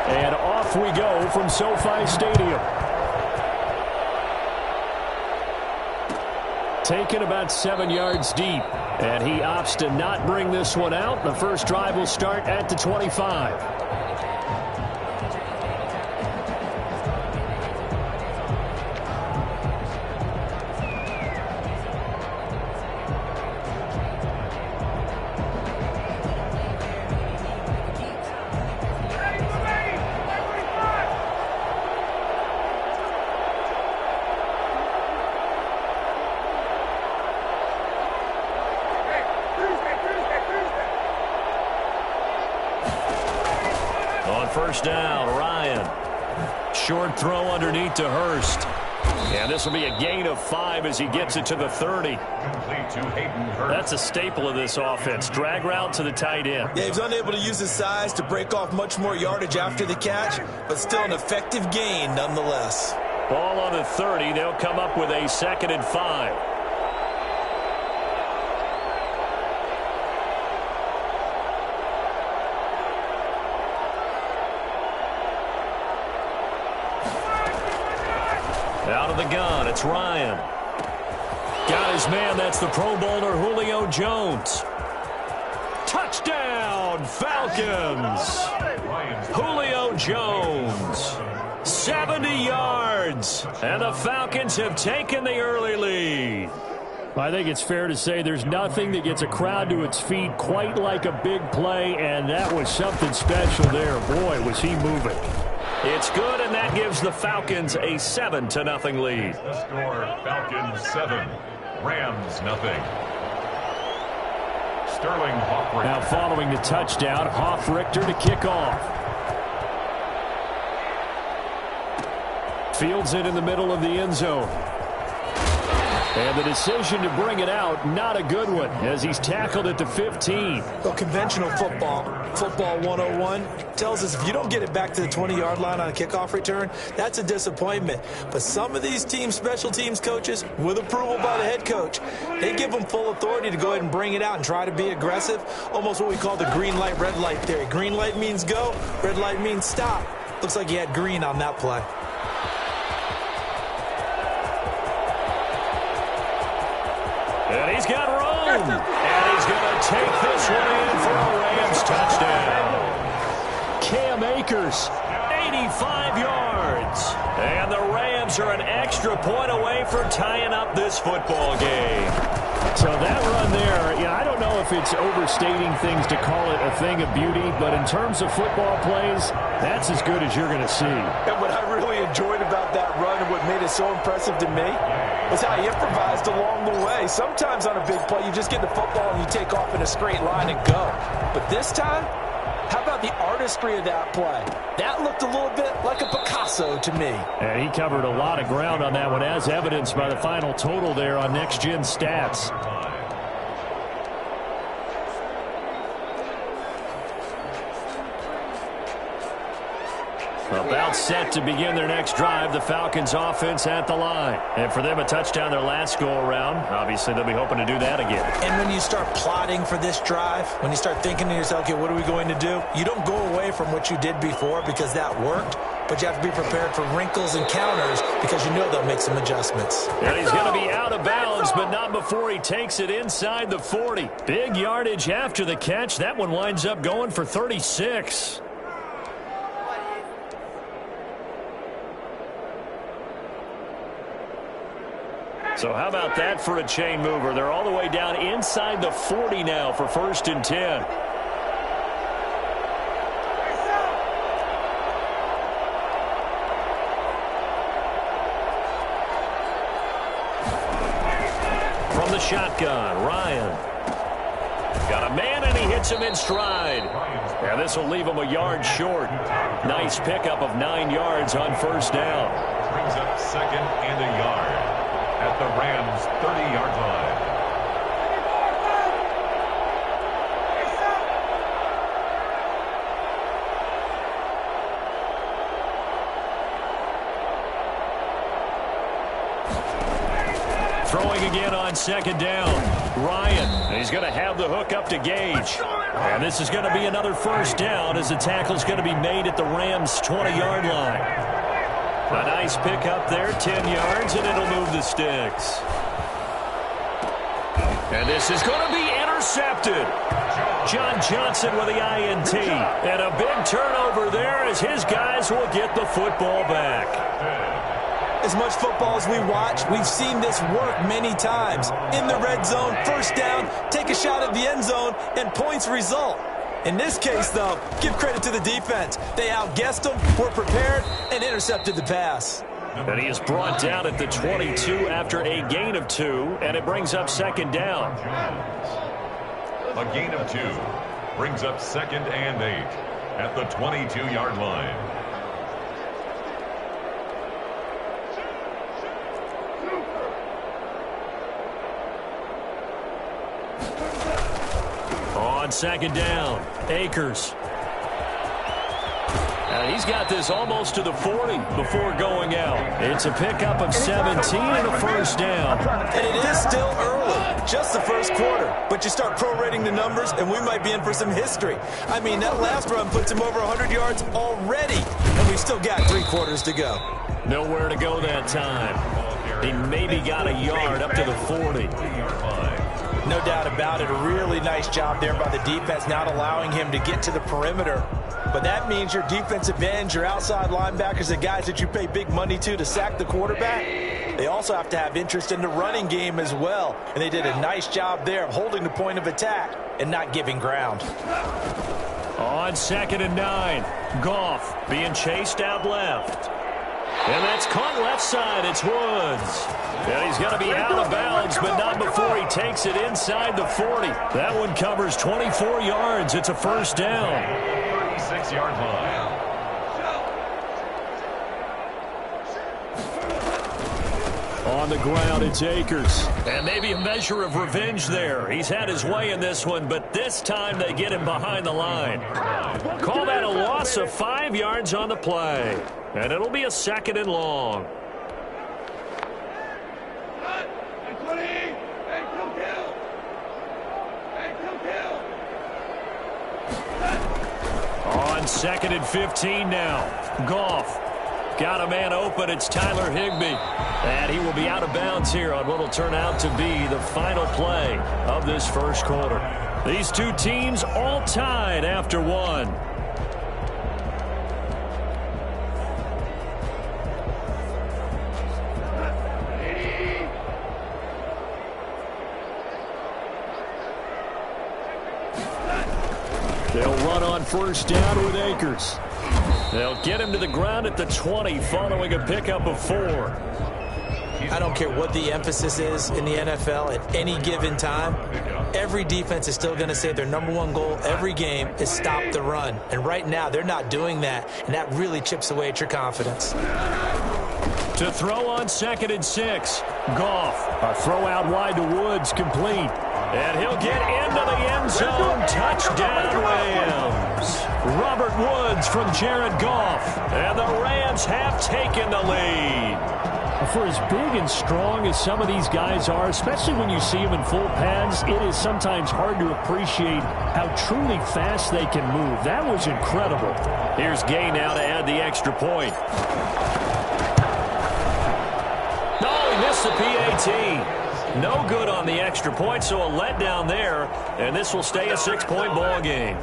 And off we go from SoFi Stadium. Taken about 7 yards deep. And he opts to not bring this one out. The first drive will start at the 25. First down, Ryan. Short throw underneath to Hurst. And this will be a gain of 5 as he gets it to the 30. Complete to Hayden Hurst. That's a staple of this offense. Drag route to the tight end. Yeah, he's unable to use his size to break off much more yardage after the catch, but still an effective gain nonetheless. Ball on the 30. They'll come up with a 2nd and 5. Out of the gun, it's Ryan. Got his man, that's the Pro Bowler Julio Jones. Touchdown, Falcons! Julio Jones, 70 yards, and the Falcons have taken the early lead. I think it's fair to say there's nothing that gets a crowd to its feet quite like a big play, and that was something special there. Boy, was he moving. It's good, and that gives the Falcons a 7-0 lead. The score, Falcons 7, Rams 0. Sterling Hoffrichter. Now following the touchdown, Hoffrichter to kick off. Fields it in the middle of the end zone. And the decision to bring it out, not a good one, as he's tackled at the 15. Well, conventional football 101, tells us if you don't get it back to the 20-yard line on a kickoff return, that's a disappointment. But some of these teams, special teams coaches, with approval by the head coach, they give them full authority to go ahead and bring it out and try to be aggressive, almost what we call the green light, red light theory. Green light means go, red light means stop. Looks like he had green on that play. And he's got room. Boom! And he's going to take this one in for a Rams touchdown. Cam Akers, 85 yards. And the Rams are an extra point away from tying up this football game. So that run there, I don't know if it's overstating things to call it a thing of beauty, but in terms of football plays, that's as good as you're going to see. And what I really enjoyed about that run and what made it so impressive to me was how he improvised along the way. Sometimes on a big play, you just get the football and you take off in a straight line and go. But this time, how about the artistry of that play? That looked a little bit like a Picasso to me. And he covered a lot of ground on that one, as evidenced by the final total there on Next Gen Stats. About set to begin their next drive, the Falcons offense at the line. And for them, a touchdown their last go-around. Obviously, they'll be hoping to do that again. And when you start plotting for this drive, when you start thinking to yourself, okay, what are we going to do? You don't go away from what you did before because that worked, but you have to be prepared for wrinkles and counters because you know they'll make some adjustments. And he's going to be out of bounds, but not before he takes it inside the 40. Big yardage after the catch. That one winds up going for 36. So how about that for a chain mover? They're all the way down inside the 40 now for 1st and 10. From the shotgun, Ryan. Got a man, and he hits him in stride. And this will leave him a yard short. Nice pickup of 9 yards on 1st down. Brings up 2nd and a yard at the Rams' 30-yard line. Throwing again on 2nd down. Ryan, he's going to have the hook up to Gage. And this is going to be another 1st down as the tackle's going to be made at the Rams' 20-yard line. A nice pickup there, 10 yards, and it'll move the sticks. And this is going to be intercepted. John Johnson with the INT. And a big turnover there as his guys will get the football back. As much football as we watch, we've seen this work many times. In the red zone, 1st down, take a shot at the end zone, and points result. In this case, though, give credit to the defense. They outguessed them, were prepared, and intercepted the pass. And he is brought down at the 22 after a gain of 2, and it brings up 2nd down. A gain of 2 brings up 2nd and 8 at the 22-yard line. On 2nd down, Akers. And he's got this almost to the 40 before going out. It's a pickup of 17 and a 1st down. And it is still early, just the 1st quarter. But you start prorating the numbers, and we might be in for some history. I mean, that last run puts him over 100 yards already, and we've still got 3 quarters to go. Nowhere to go that time. He maybe got a yard up to the 40. No doubt about it. A really nice job there by the defense, not allowing him to get to the perimeter. But that means your defensive ends, your outside linebackers, the guys that you pay big money to sack the quarterback, they also have to have interest in the running game as well. And they did a nice job there of holding the point of attack and not giving ground. On 2nd and 9, Goff being chased out left. And that's caught left side. It's Woods. And he's going to be out of bounds, but not before he takes it inside the 40. That one covers 24 yards. It's a 1st down. 36-yard line. On the ground, it's Akers. And maybe a measure of revenge there. He's had his way in this one, but this time they get him behind the line. Call that a loss of 5 yards on the play. And it'll be a 2nd and long. On 2nd and 15 now. Goff got a man open. It's Tyler Higbee. And he will be out of bounds here on what will turn out to be the final play of this first quarter. These two teams all tied after one. They'll run on first down with Akers. They'll get him to the ground at the 20 following a pickup of 4. I don't care what the emphasis is in the NFL at any given time. Every defense is still going to say their number one goal every game is stop the run. And right now, they're not doing that, and that really chips away at your confidence. To throw on 2nd and 6. Goff. A throw out wide to Woods, complete. And he'll get into the end zone. Touchdown, Rams. Robert Woods from Jared Goff. And the Rams have taken the lead. For as big and strong as some of these guys are, especially when you see them in full pads, it is sometimes hard to appreciate how truly fast they can move. That was incredible. Here's Gay now to add the extra point. No, he missed the PAT. No good on the extra point, so a letdown there, and this will stay a 6-point ball game.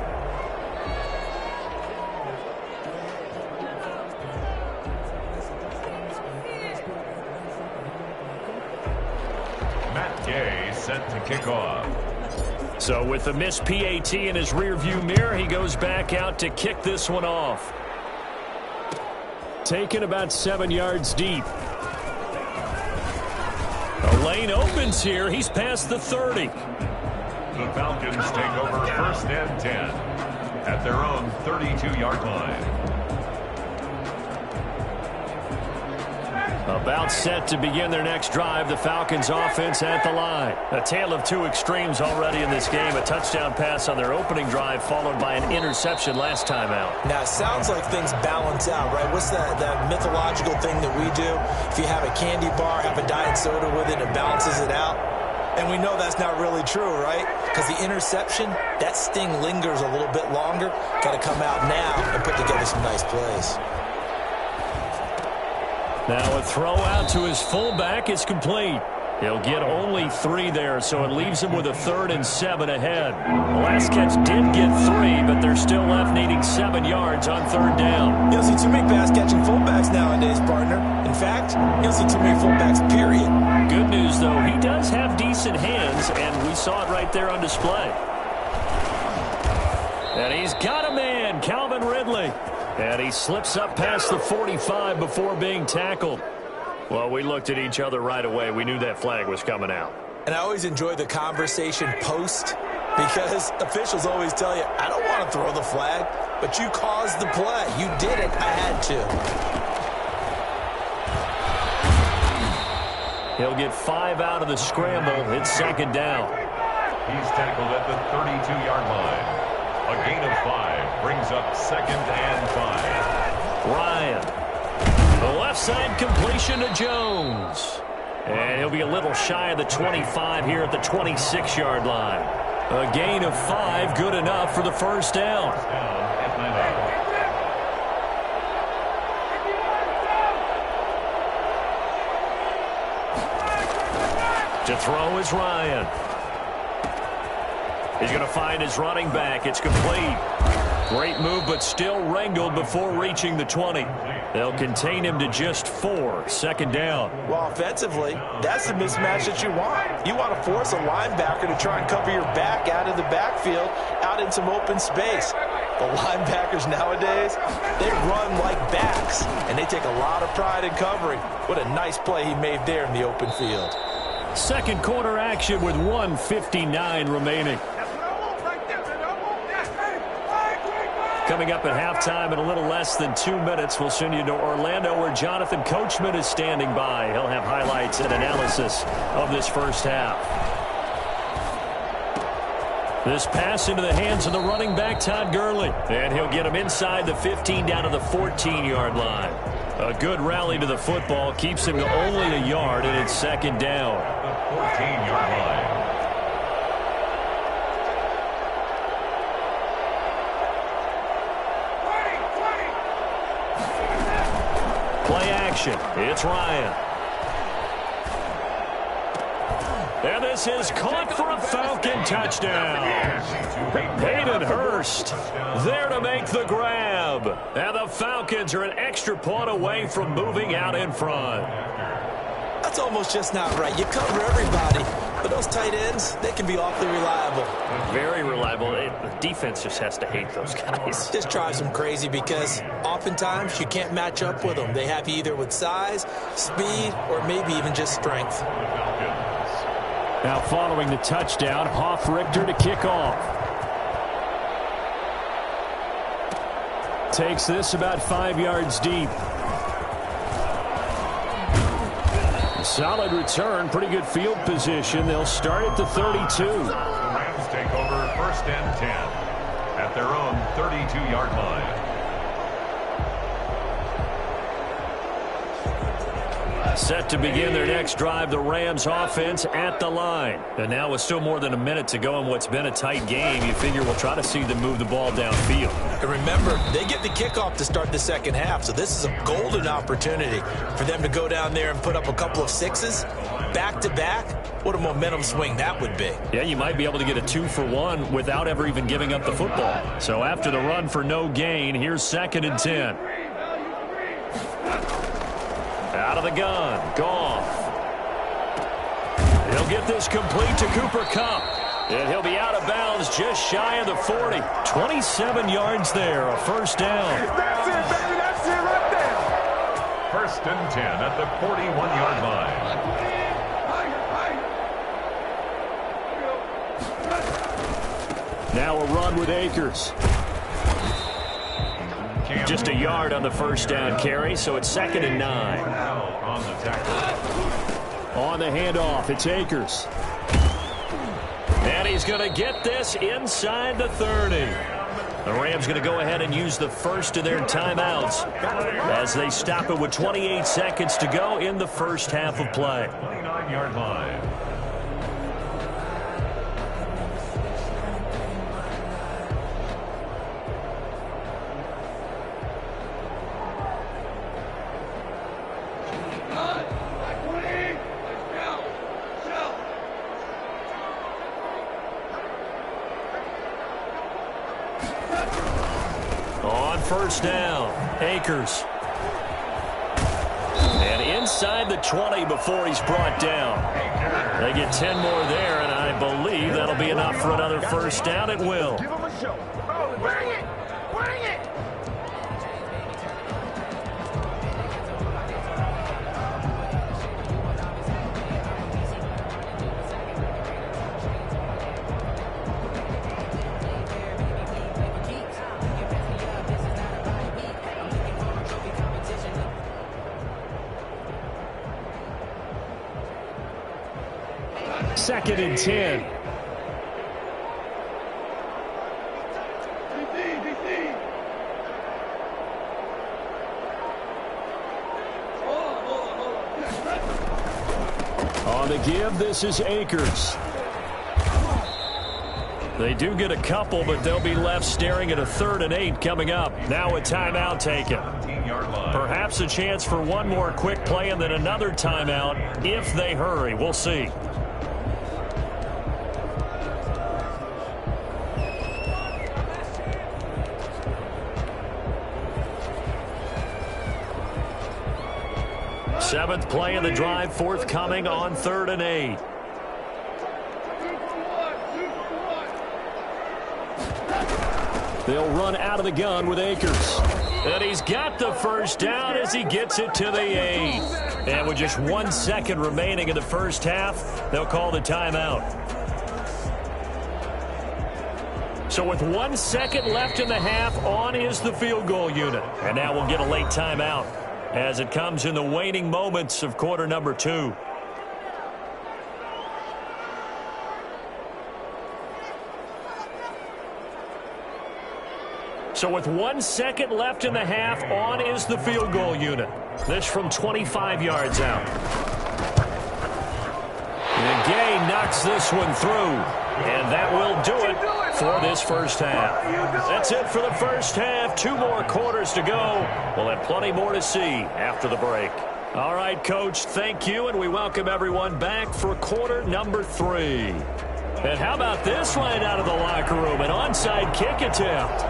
Set to kick off. So with the missed PAT in his rearview mirror, he goes back out to kick this one off. Taken about 7 yards deep. A lane opens here. He's past the 30. The Falcons take over 1st and 10 at their own 32-yard line. About set to begin their next drive. The Falcons offense at the line. A tale of two extremes already in this game. A touchdown pass on their opening drive followed by an interception last time out. Now, it sounds like things balance out, right? What's that mythological thing that we do? If you have a candy bar, have a diet soda with it, it balances it out. And we know that's not really true, right? Because the interception, that sting lingers a little bit longer. Got to come out now and put together some nice plays. Now a throw out to his fullback is complete. He'll get only 3 there, so it leaves him with a 3rd and 7 ahead. The last catch did get 3, but they're still left needing 7 yards on 3rd down. You don't see too many pass-catching fullbacks nowadays, partner. In fact, you don't see too many fullbacks, period. Good news, though, he does have decent hands, and we saw it right there on display. And he's got a man, Calvin Ridley. And he slips up past the 45 before being tackled. Well, we looked at each other right away. We knew that flag was coming out. And I always enjoy the conversation post because officials always tell you, I don't want to throw the flag, but you caused the play. You did it. I had to. He'll get 5 out of the scramble. It's 2nd down. He's tackled at the 32-yard line. A gain of 5 brings up 2nd and 5. Ryan. The left side completion to Jones. And he'll be a little shy of the 25 here at the 26-yard line. A gain of 5, good enough for the 1st down. To throw is Ryan. He's going to find his running back. It's complete. Great move, but still wrangled before reaching the 20. They'll contain him to just 4. 2nd down. Well, offensively, that's the mismatch that you want. You want to force a linebacker to try and cover your back out of the backfield, out in some open space. The linebackers nowadays, they run like backs, and they take a lot of pride in covering. What a nice play he made there in the open field. 2nd quarter action with 1:59 remaining. Coming up at halftime in a little less than 2 minutes, we'll send you to Orlando where Jonathan Coachman is standing by. He'll have highlights and analysis of this first half. This pass into the hands of the running back, Todd Gurley. And he'll get him inside the 15 down to the 14-yard line. A good rally to the football keeps him to only a yard, and it's 2nd down. The 14-yard line. Play action. It's Ryan. And this is caught for a Falcon touchdown. Hayden Hurst there to make the grab. And the Falcons are an extra point away from moving out in front. That's almost just not right. You cover everybody, but those tight ends, they can be awfully reliable. Very reliable. The defense just has to hate those guys. Just drives them crazy because oftentimes you can't match up with them. They have you either with size, speed, or maybe even just strength. Now following the touchdown, Hoff-Richter to kick off. Takes this about 5 yards deep. Solid return, pretty good field position. They'll start at the 32. The Rams take over 1st and 10 at their own 32-yard line. Set to begin their next drive, the Rams offense at the line. And now with still more than a minute to go in what's been a tight game, you figure we'll try to see them move the ball downfield. And remember, they get the kickoff to start the second half, so this is a golden opportunity for them to go down there and put up a couple of sixes back-to-back. What a momentum swing that would be. Yeah, you might be able to get a 2-for-1 without ever even giving up the football. So after the run for no gain, here's 2nd and 10. Out of the gun, Goff. He'll get this complete to Cooper Kupp. And he'll be out of bounds just shy of the 40. 27 yards there, a first down. That's it, baby. That's it right there. 1st and 10 at the 41-yard line. Now a run with Akers. Just a yard on the first down carry, so it's 2nd and 9. On the tackle. On the handoff, it's Akers. And he's going to get this inside the 30. The Rams going to go ahead and use the first of their timeouts as they stop it with 28 seconds to go in the first half of play. 29-yard line. First down, Akers. And inside the 20 before he's brought down. They get 10 more there, and I believe that'll be enough for another first down. It will. Give him a show. Bring it. Bring it. Second and 10. On the give, this is Akers. They do get a couple, but they'll be left staring at a 3rd and 8 coming up. Now a timeout taken. Perhaps a chance for one more quick play and then another timeout if they hurry. We'll see. Seventh play of the drive forthcoming on 3rd and 8. They'll run out of the gun with Akers. And he's got the first down as he gets it to the 8. And with just 1 second remaining in the first half, they'll call the timeout. So with 1 second left in the half, on is the field goal unit. And now we'll get a late timeout as it comes in the waning moments of quarter number 2. So with 1 second left in the half, on is the field goal unit. This from 25 yards out. And Gay knocks this one through. And that will do it for this first half. That's it for the first half. 2 more quarters to go. We'll have plenty more to see after the break. All right, Coach, thank you, and we welcome everyone back for quarter number 3. And how about this right out of the locker room? An onside kick attempt.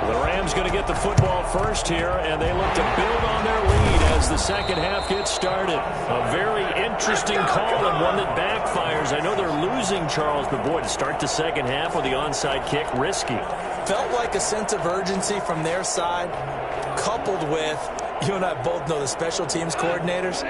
The Rams going to get the football first here, and they look to build on their lead as the second half gets started. A very interesting call and one that backfires. I know they're losing, Charles, but boy, to start the second half with the onside kick, risky. Felt like a sense of urgency from their side, coupled with, you and I both know the special teams coordinators.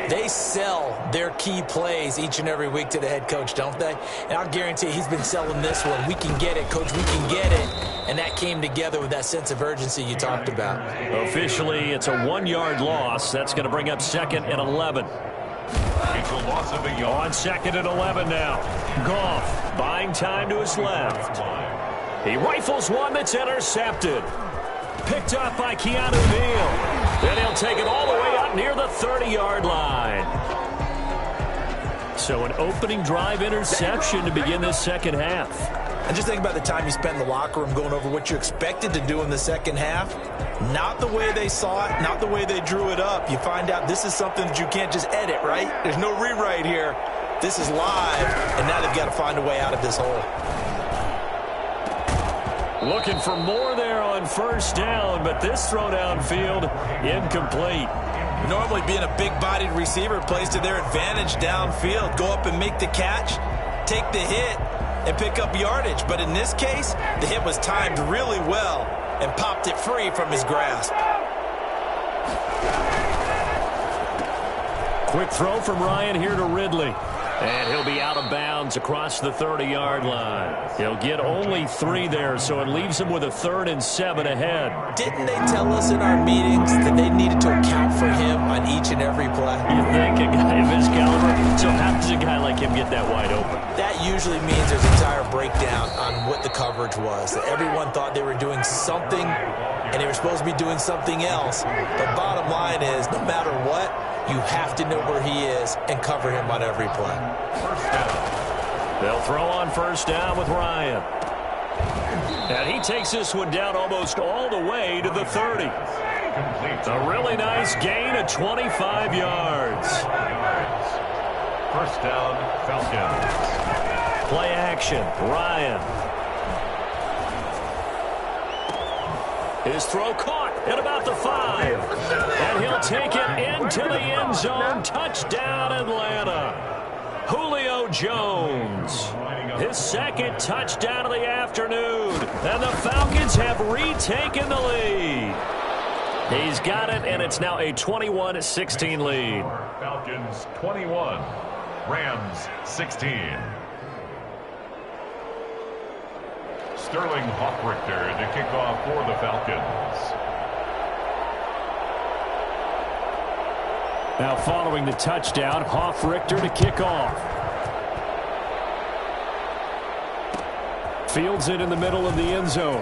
They sell their key plays each and every week to the head coach, don't they? And I'll guarantee he's been selling this one. We can get it, Coach, we can get it. And that came together with that sense of urgency you talked about. Officially, it's a 1-yard loss. That's going to bring up 2nd and 11. It's a loss of a yard. On 2nd and 11 now. Goff buying time to his left. He rifles one that's intercepted. Picked up by Keanu Neal. Then he'll take it all the way up near the 30-yard line. So an opening drive interception to begin this second half. And just think about the time you spent in the locker room going over what you expected to do in the second half. Not the way they saw it, not the way they drew it up. You find out this is something that you can't just edit, right? There's no rewrite here. This is live, and now they've got to find a way out of this hole. Looking for more there on first down, but this throw downfield incomplete. Normally being a big-bodied receiver plays to their advantage downfield. Go up and make the catch, take the hit, and pick up yardage. But in this case, the hit was timed really well and popped it free from his grasp. Quick throw from Ryan here to Ridley. And he'll be out of bounds across the 30-yard line. He'll get only 3 there, so it leaves him with a 3rd and 7 ahead. Didn't they tell us in our meetings that they needed to account for him on each and every play? You think a guy of his caliber? So how does a guy like him get that wide open? That usually means there's an entire breakdown on what the coverage was. That everyone thought they were doing something, and they were supposed to be doing something else. But bottom line is, no matter what, you have to know where he is and cover him on every play. First down. They'll throw on first down with Ryan. And he takes this one down almost all the way to the 30. A really nice gain of 25 yards. First down, Falcons. Play action, Ryan. His throw caught at about the 5. And he'll take it into the end zone. Touchdown, Atlanta. Julio Jones. His 2nd touchdown of the afternoon. And the Falcons have retaken the lead. He's got it, and it's now a 21-16 lead. Falcons 21, Rams 16. Sterling Hoffrichter to kick off for the Falcons. Now following the touchdown, Hoffrichter to kick off. Fields it in the middle of the end zone.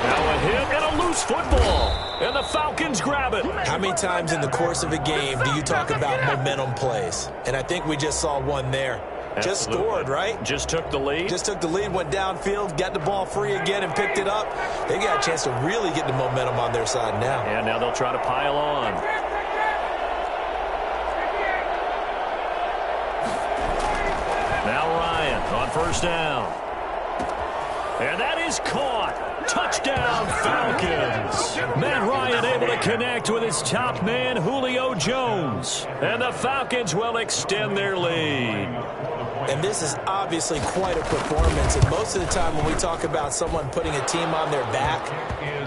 Now a hit and a loose football. And the Falcons grab it. How many times in the course of a game do you talk about momentum plays? And I think we just saw one there. Just scored, right? Just took the lead. Just took the lead, went downfield, got the ball free again and picked it up. They got a chance to really get the momentum on their side now. And now they'll try to pile on. Now Ryan on first down. And that is caught. Touchdown, Falcons. Matt Ryan able to connect with his top man, Julio Jones. And the Falcons will extend their lead. And this is obviously quite a performance. And most of the time when we talk about someone putting a team on their back,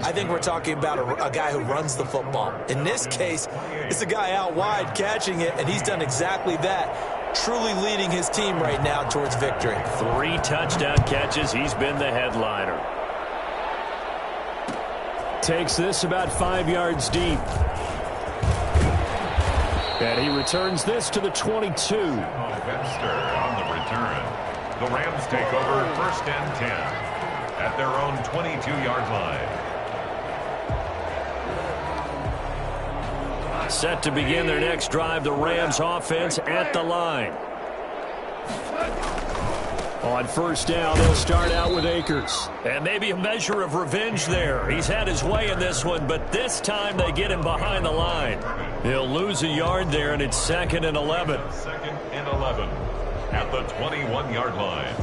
I think we're talking about a guy who runs the football. In this case, it's a guy out wide catching it, and he's done exactly that, truly leading his team right now towards victory. 3 touchdown catches. He's been the headliner. Takes this about 5 yards deep. And he returns this to the 22. Webster on the return. The Rams take over 1st and 10 at their own 22-yard line. Set to begin their next drive, the Rams offense at the line. On first down, they'll start out with Akers. And maybe a measure of revenge there. He's had his way in this one, but this time they get him behind the line. He'll lose a yard there, and it's 2nd and 11. 2nd and 11 at the 21-yard line.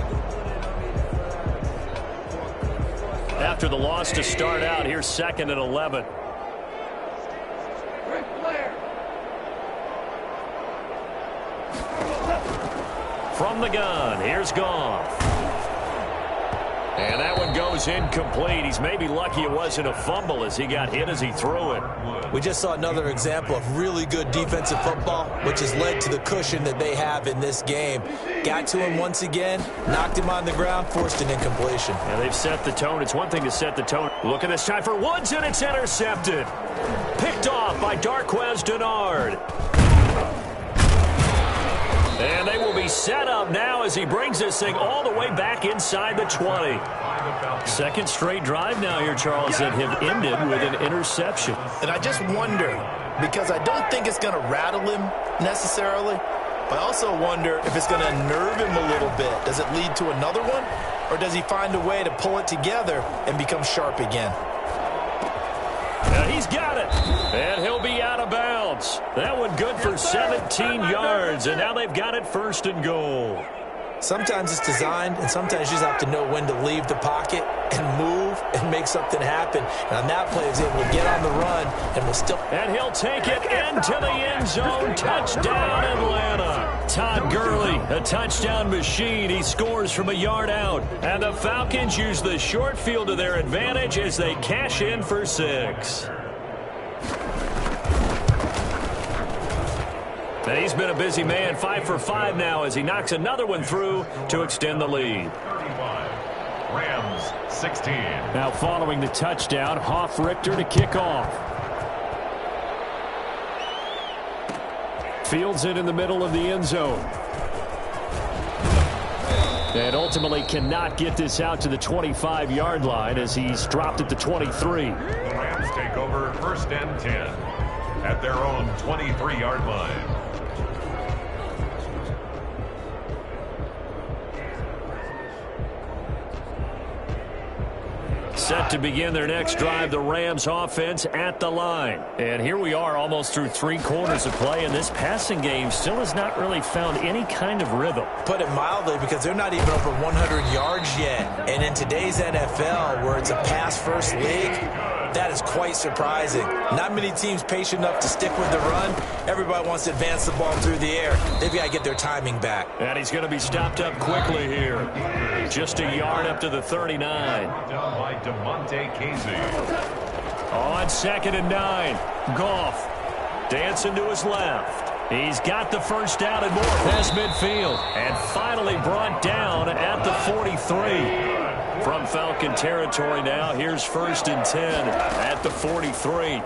After the loss to start out, here's 2nd and 11. From the gun, here's Goff. And that one goes incomplete. He's maybe lucky it wasn't a fumble as he got hit as he threw it. We just saw another example of really good defensive football, which has led to the cushion that they have in this game. Got to him once again, knocked him on the ground, forced an incompletion. And they've set the tone. It's one thing to set the tone. Look at this time for Woods, and it's intercepted. Picked off by Darquez Dennard. And they will be set up now as he brings this thing all the way back inside the 20. Second straight drive now here, Charles, that have ended with an interception. And I just wonder, because I don't think it's going to rattle him necessarily, but I also wonder if it's going to unnerve him a little bit. Does it lead to another one? Or does he find a way to pull it together and become sharp again? Now he's got it. And he'll be out of bounds. That one good for 17 yards. And now they've got it 1st and goal. Sometimes it's designed, and sometimes you just have to know when to leave the pocket and move and make something happen. And on that play, he's able to get on the run and will still... And he'll take it into the end zone. Touchdown, Atlanta. Todd Gurley, a touchdown machine. He scores from a yard out. And the Falcons use the short field to their advantage as they cash in for 6. And he's been a busy man, 5 for 5 now as he knocks another one through to extend the lead. 35. Rams 16. Now following the touchdown, Hoff-Richter to kick off. Fields it in the middle of the end zone. And ultimately cannot get this out to the 25-yard line as he's dropped at the 23. The Rams take over 1st and 10 at their own 23-yard line. Set to begin their next drive, the Rams offense at the line. And here we are almost through 3 quarters of play, and this passing game still has not really found any kind of rhythm. Put it mildly, because they're not even over 100 yards yet. And in today's NFL, where it's a pass-first league, that is quite surprising. Not many teams patient enough to stick with the run. Everybody wants to advance the ball through the air. They've got to get their timing back. And he's going to be stopped up quickly here. Just a yard up to the 39. Down by DeMonte Casey. On 2nd and 9. Goff dancing to his left. He's got the first down and more past midfield. And finally brought down at the 43. From Falcon territory now, here's 1st and 10 at the 43.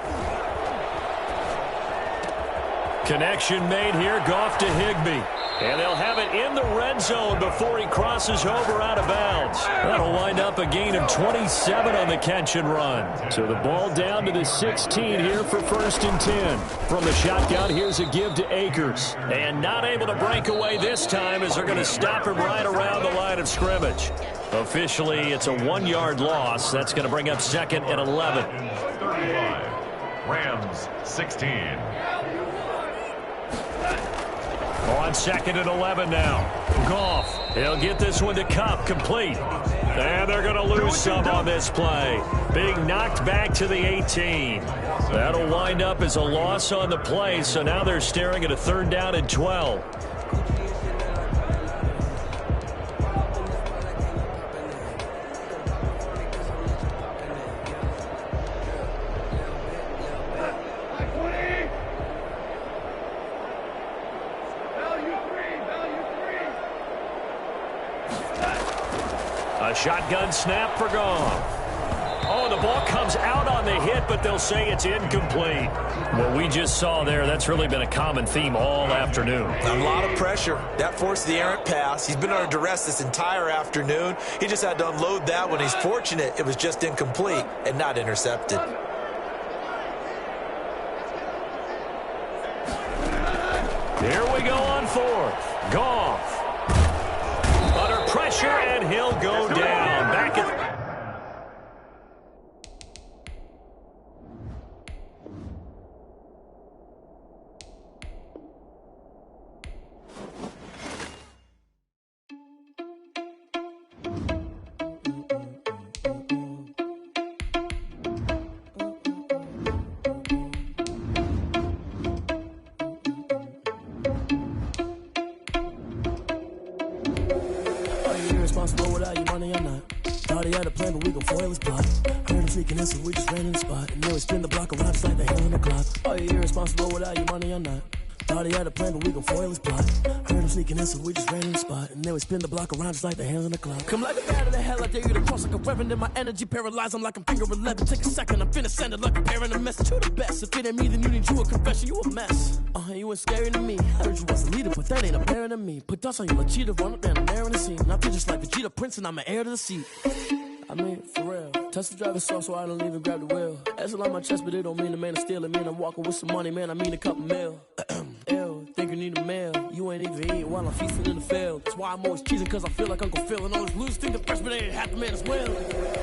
Connection made here, Goff to Higbee. And they'll have it in the red zone before he crosses over out of bounds. That'll wind up a gain of 27 on the catch and run. So the ball down to the 16 here for 1st and 10. From the shotgun, here's a give to Akers. And not able to break away this time as they're going to stop him right around the line of scrimmage. Officially, it's a 1-yard loss. That's going to bring up 2nd and 11. 35. Rams 16. On 2nd and 11 now. Goff. He'll get this one to Kupp, complete. And they're going to lose some on this play. Being knocked back to the 18. That'll wind up as a loss on the play, so now they're staring at a 3rd down and 12. Shotgun snap for Goff. Oh, the ball comes out on the hit, but they'll say it's incomplete. What we just saw there, that's really been a common theme all afternoon. A lot of pressure. That forced the errant pass. He's been under duress this entire afternoon. He just had to unload that one. He's fortunate it was just incomplete and not intercepted. Here we go on 4th. Goff. pressure, and he'll go down. Back at... Irresponsible without your money, I'm not. Thought he had a plan, but we gon' foil his plot. Heard him sneaking in, so we just ran in the spot. And then we spin the block around just like the hell on the clock. Oh, you irresponsible without your money, I'm not. Thought he had a plan, but we gon' foil his plot. Heard him sneaking in, so we just ran in the spot. And then we spin the block around just like the hands on the clock. Come like a bat of the hell, I dare you to cross like a weapon. Then my energy paralyzed, I'm like I'm finger 11. Take a second, I'm finna send it like a parent a message. You the best, if it ain't me, then you need you a confession. You a mess. You ain't scary to me. Heard you was a leader, but that ain't apparent to me. Put dust on you like cheetah, run up down the air in the scene. I feel just like Vegeta Prince, and I'm an heir to the seat. I mean, for real. Touch the driver's soft, so I don't even grab the wheel. That's on my chest, but it don't mean the man is stealing. Man, I'm walking with some money, man. I mean a couple mil. Ew, think you need a meal. You ain't even eating while I'm feasting in the field. That's why I'm always cheesing, cause I feel like Uncle Phil. And all those losers think the freshman ain't half the man as well.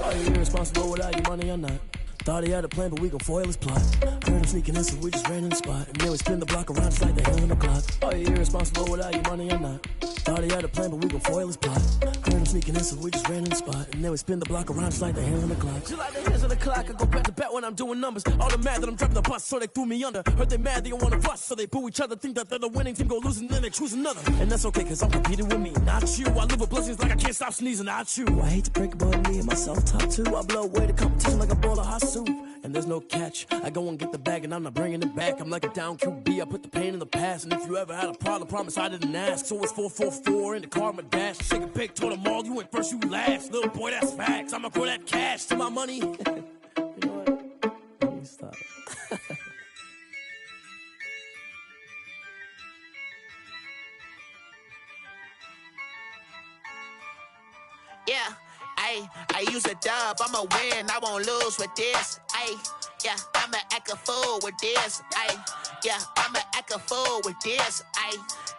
Are you irresponsible without your money or not? Thought he had a plan, but we gon' foil his plot. Heard him sneaking in, so we just ran in the spot. And then we spin the block around just like the hell on the clock. Are you irresponsible without your money or not? Thought he had a plan, but we gon' foil his plot. Heard him sneaking in, so we just ran in the spot. And then we spin the block around just like the hands on the clock. Just like the hands on the clock, I go back to back when I'm doing numbers. All the mad that I'm driving the bus, so they threw me under. Heard they mad, they don't wanna bust, so they boo each other. Think that they're the winning team, go losing, then they choose another. And that's okay, cause I'm competing with me, not you. I live with blessings like I can't stop sneezing, not you. I hate to break it, but me and myself top two. I blow away the competition like a bowl of hot soup. And there's no catch. I go and get the bag and I'm not bringing it back. I'm like a down QB, I put the pain in the past. And if you ever had a problem, promise I didn't ask. So it's 444 in the car, my dash. Shake a pig, told them all, you went first, you last. Little boy, that's facts. I'ma grow that cash to my money. You know what? Let me stop. Yeah, I use a dub, I'ma win, I won't lose with this. Yeah, I'ma act a fool with this. Yeah, I'ma act a fool with this.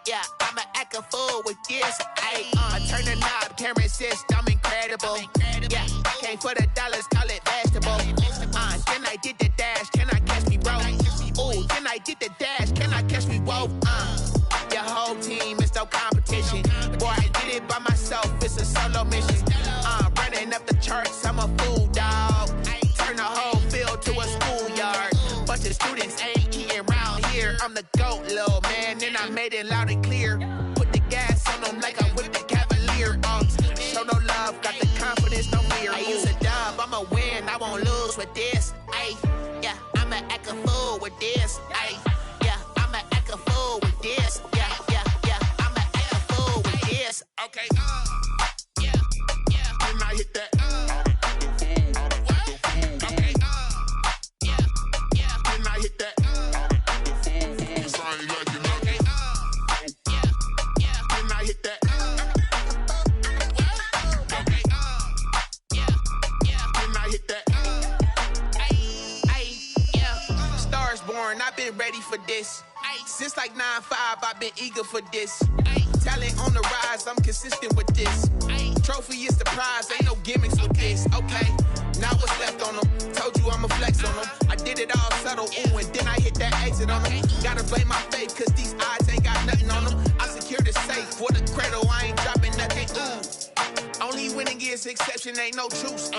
Yeah, I'ma act a fool with this. I turn the knob, camera assist, I'm incredible. Yeah, came for the dollars, call it vegetable. Then I did the dash, can I catch me, bro? Ooh, then I did the dash, can I catch me, whoa? Your whole team is no competition. Boy, I did it by myself, it's a solo mission. Running up the charts, I'm a fool, dog. Turn the whole field to a schoolyard. Bunch of students ain't eating round here. I'm the GOAT, little man, and I made it loud and clear. Put the gas on them like I'm with the Cavalier. Show no love, got the confidence, no fear. I use a dub, I'ma win, I won't lose with this. Yeah, I'ma act a fool with this. Yeah, I'ma act a fool with this. Yeah, I'ma act a fool with this. Okay, yeah, when I hit that. Okay, yeah, when I hit that. Cause I ain't like it, okay, yeah, when I hit that. Okay, yeah, when I hit that. Yeah, stars born, I've been ready for this. Since like 9-5, I've been eager for this. Talent on the rise, I'm consistent with this. Trophy is the prize, ain't no gimmicks with this. Okay, now what's left on them? Told you I'ma flex on them. I did it all subtle, ooh, and then I hit that exit on them. Gotta blame my faith, cause these odds ain't got nothing on them. I secure the safe for the cradle, I ain't dropping nothing, ooh. Only winning is exception, ain't no truce.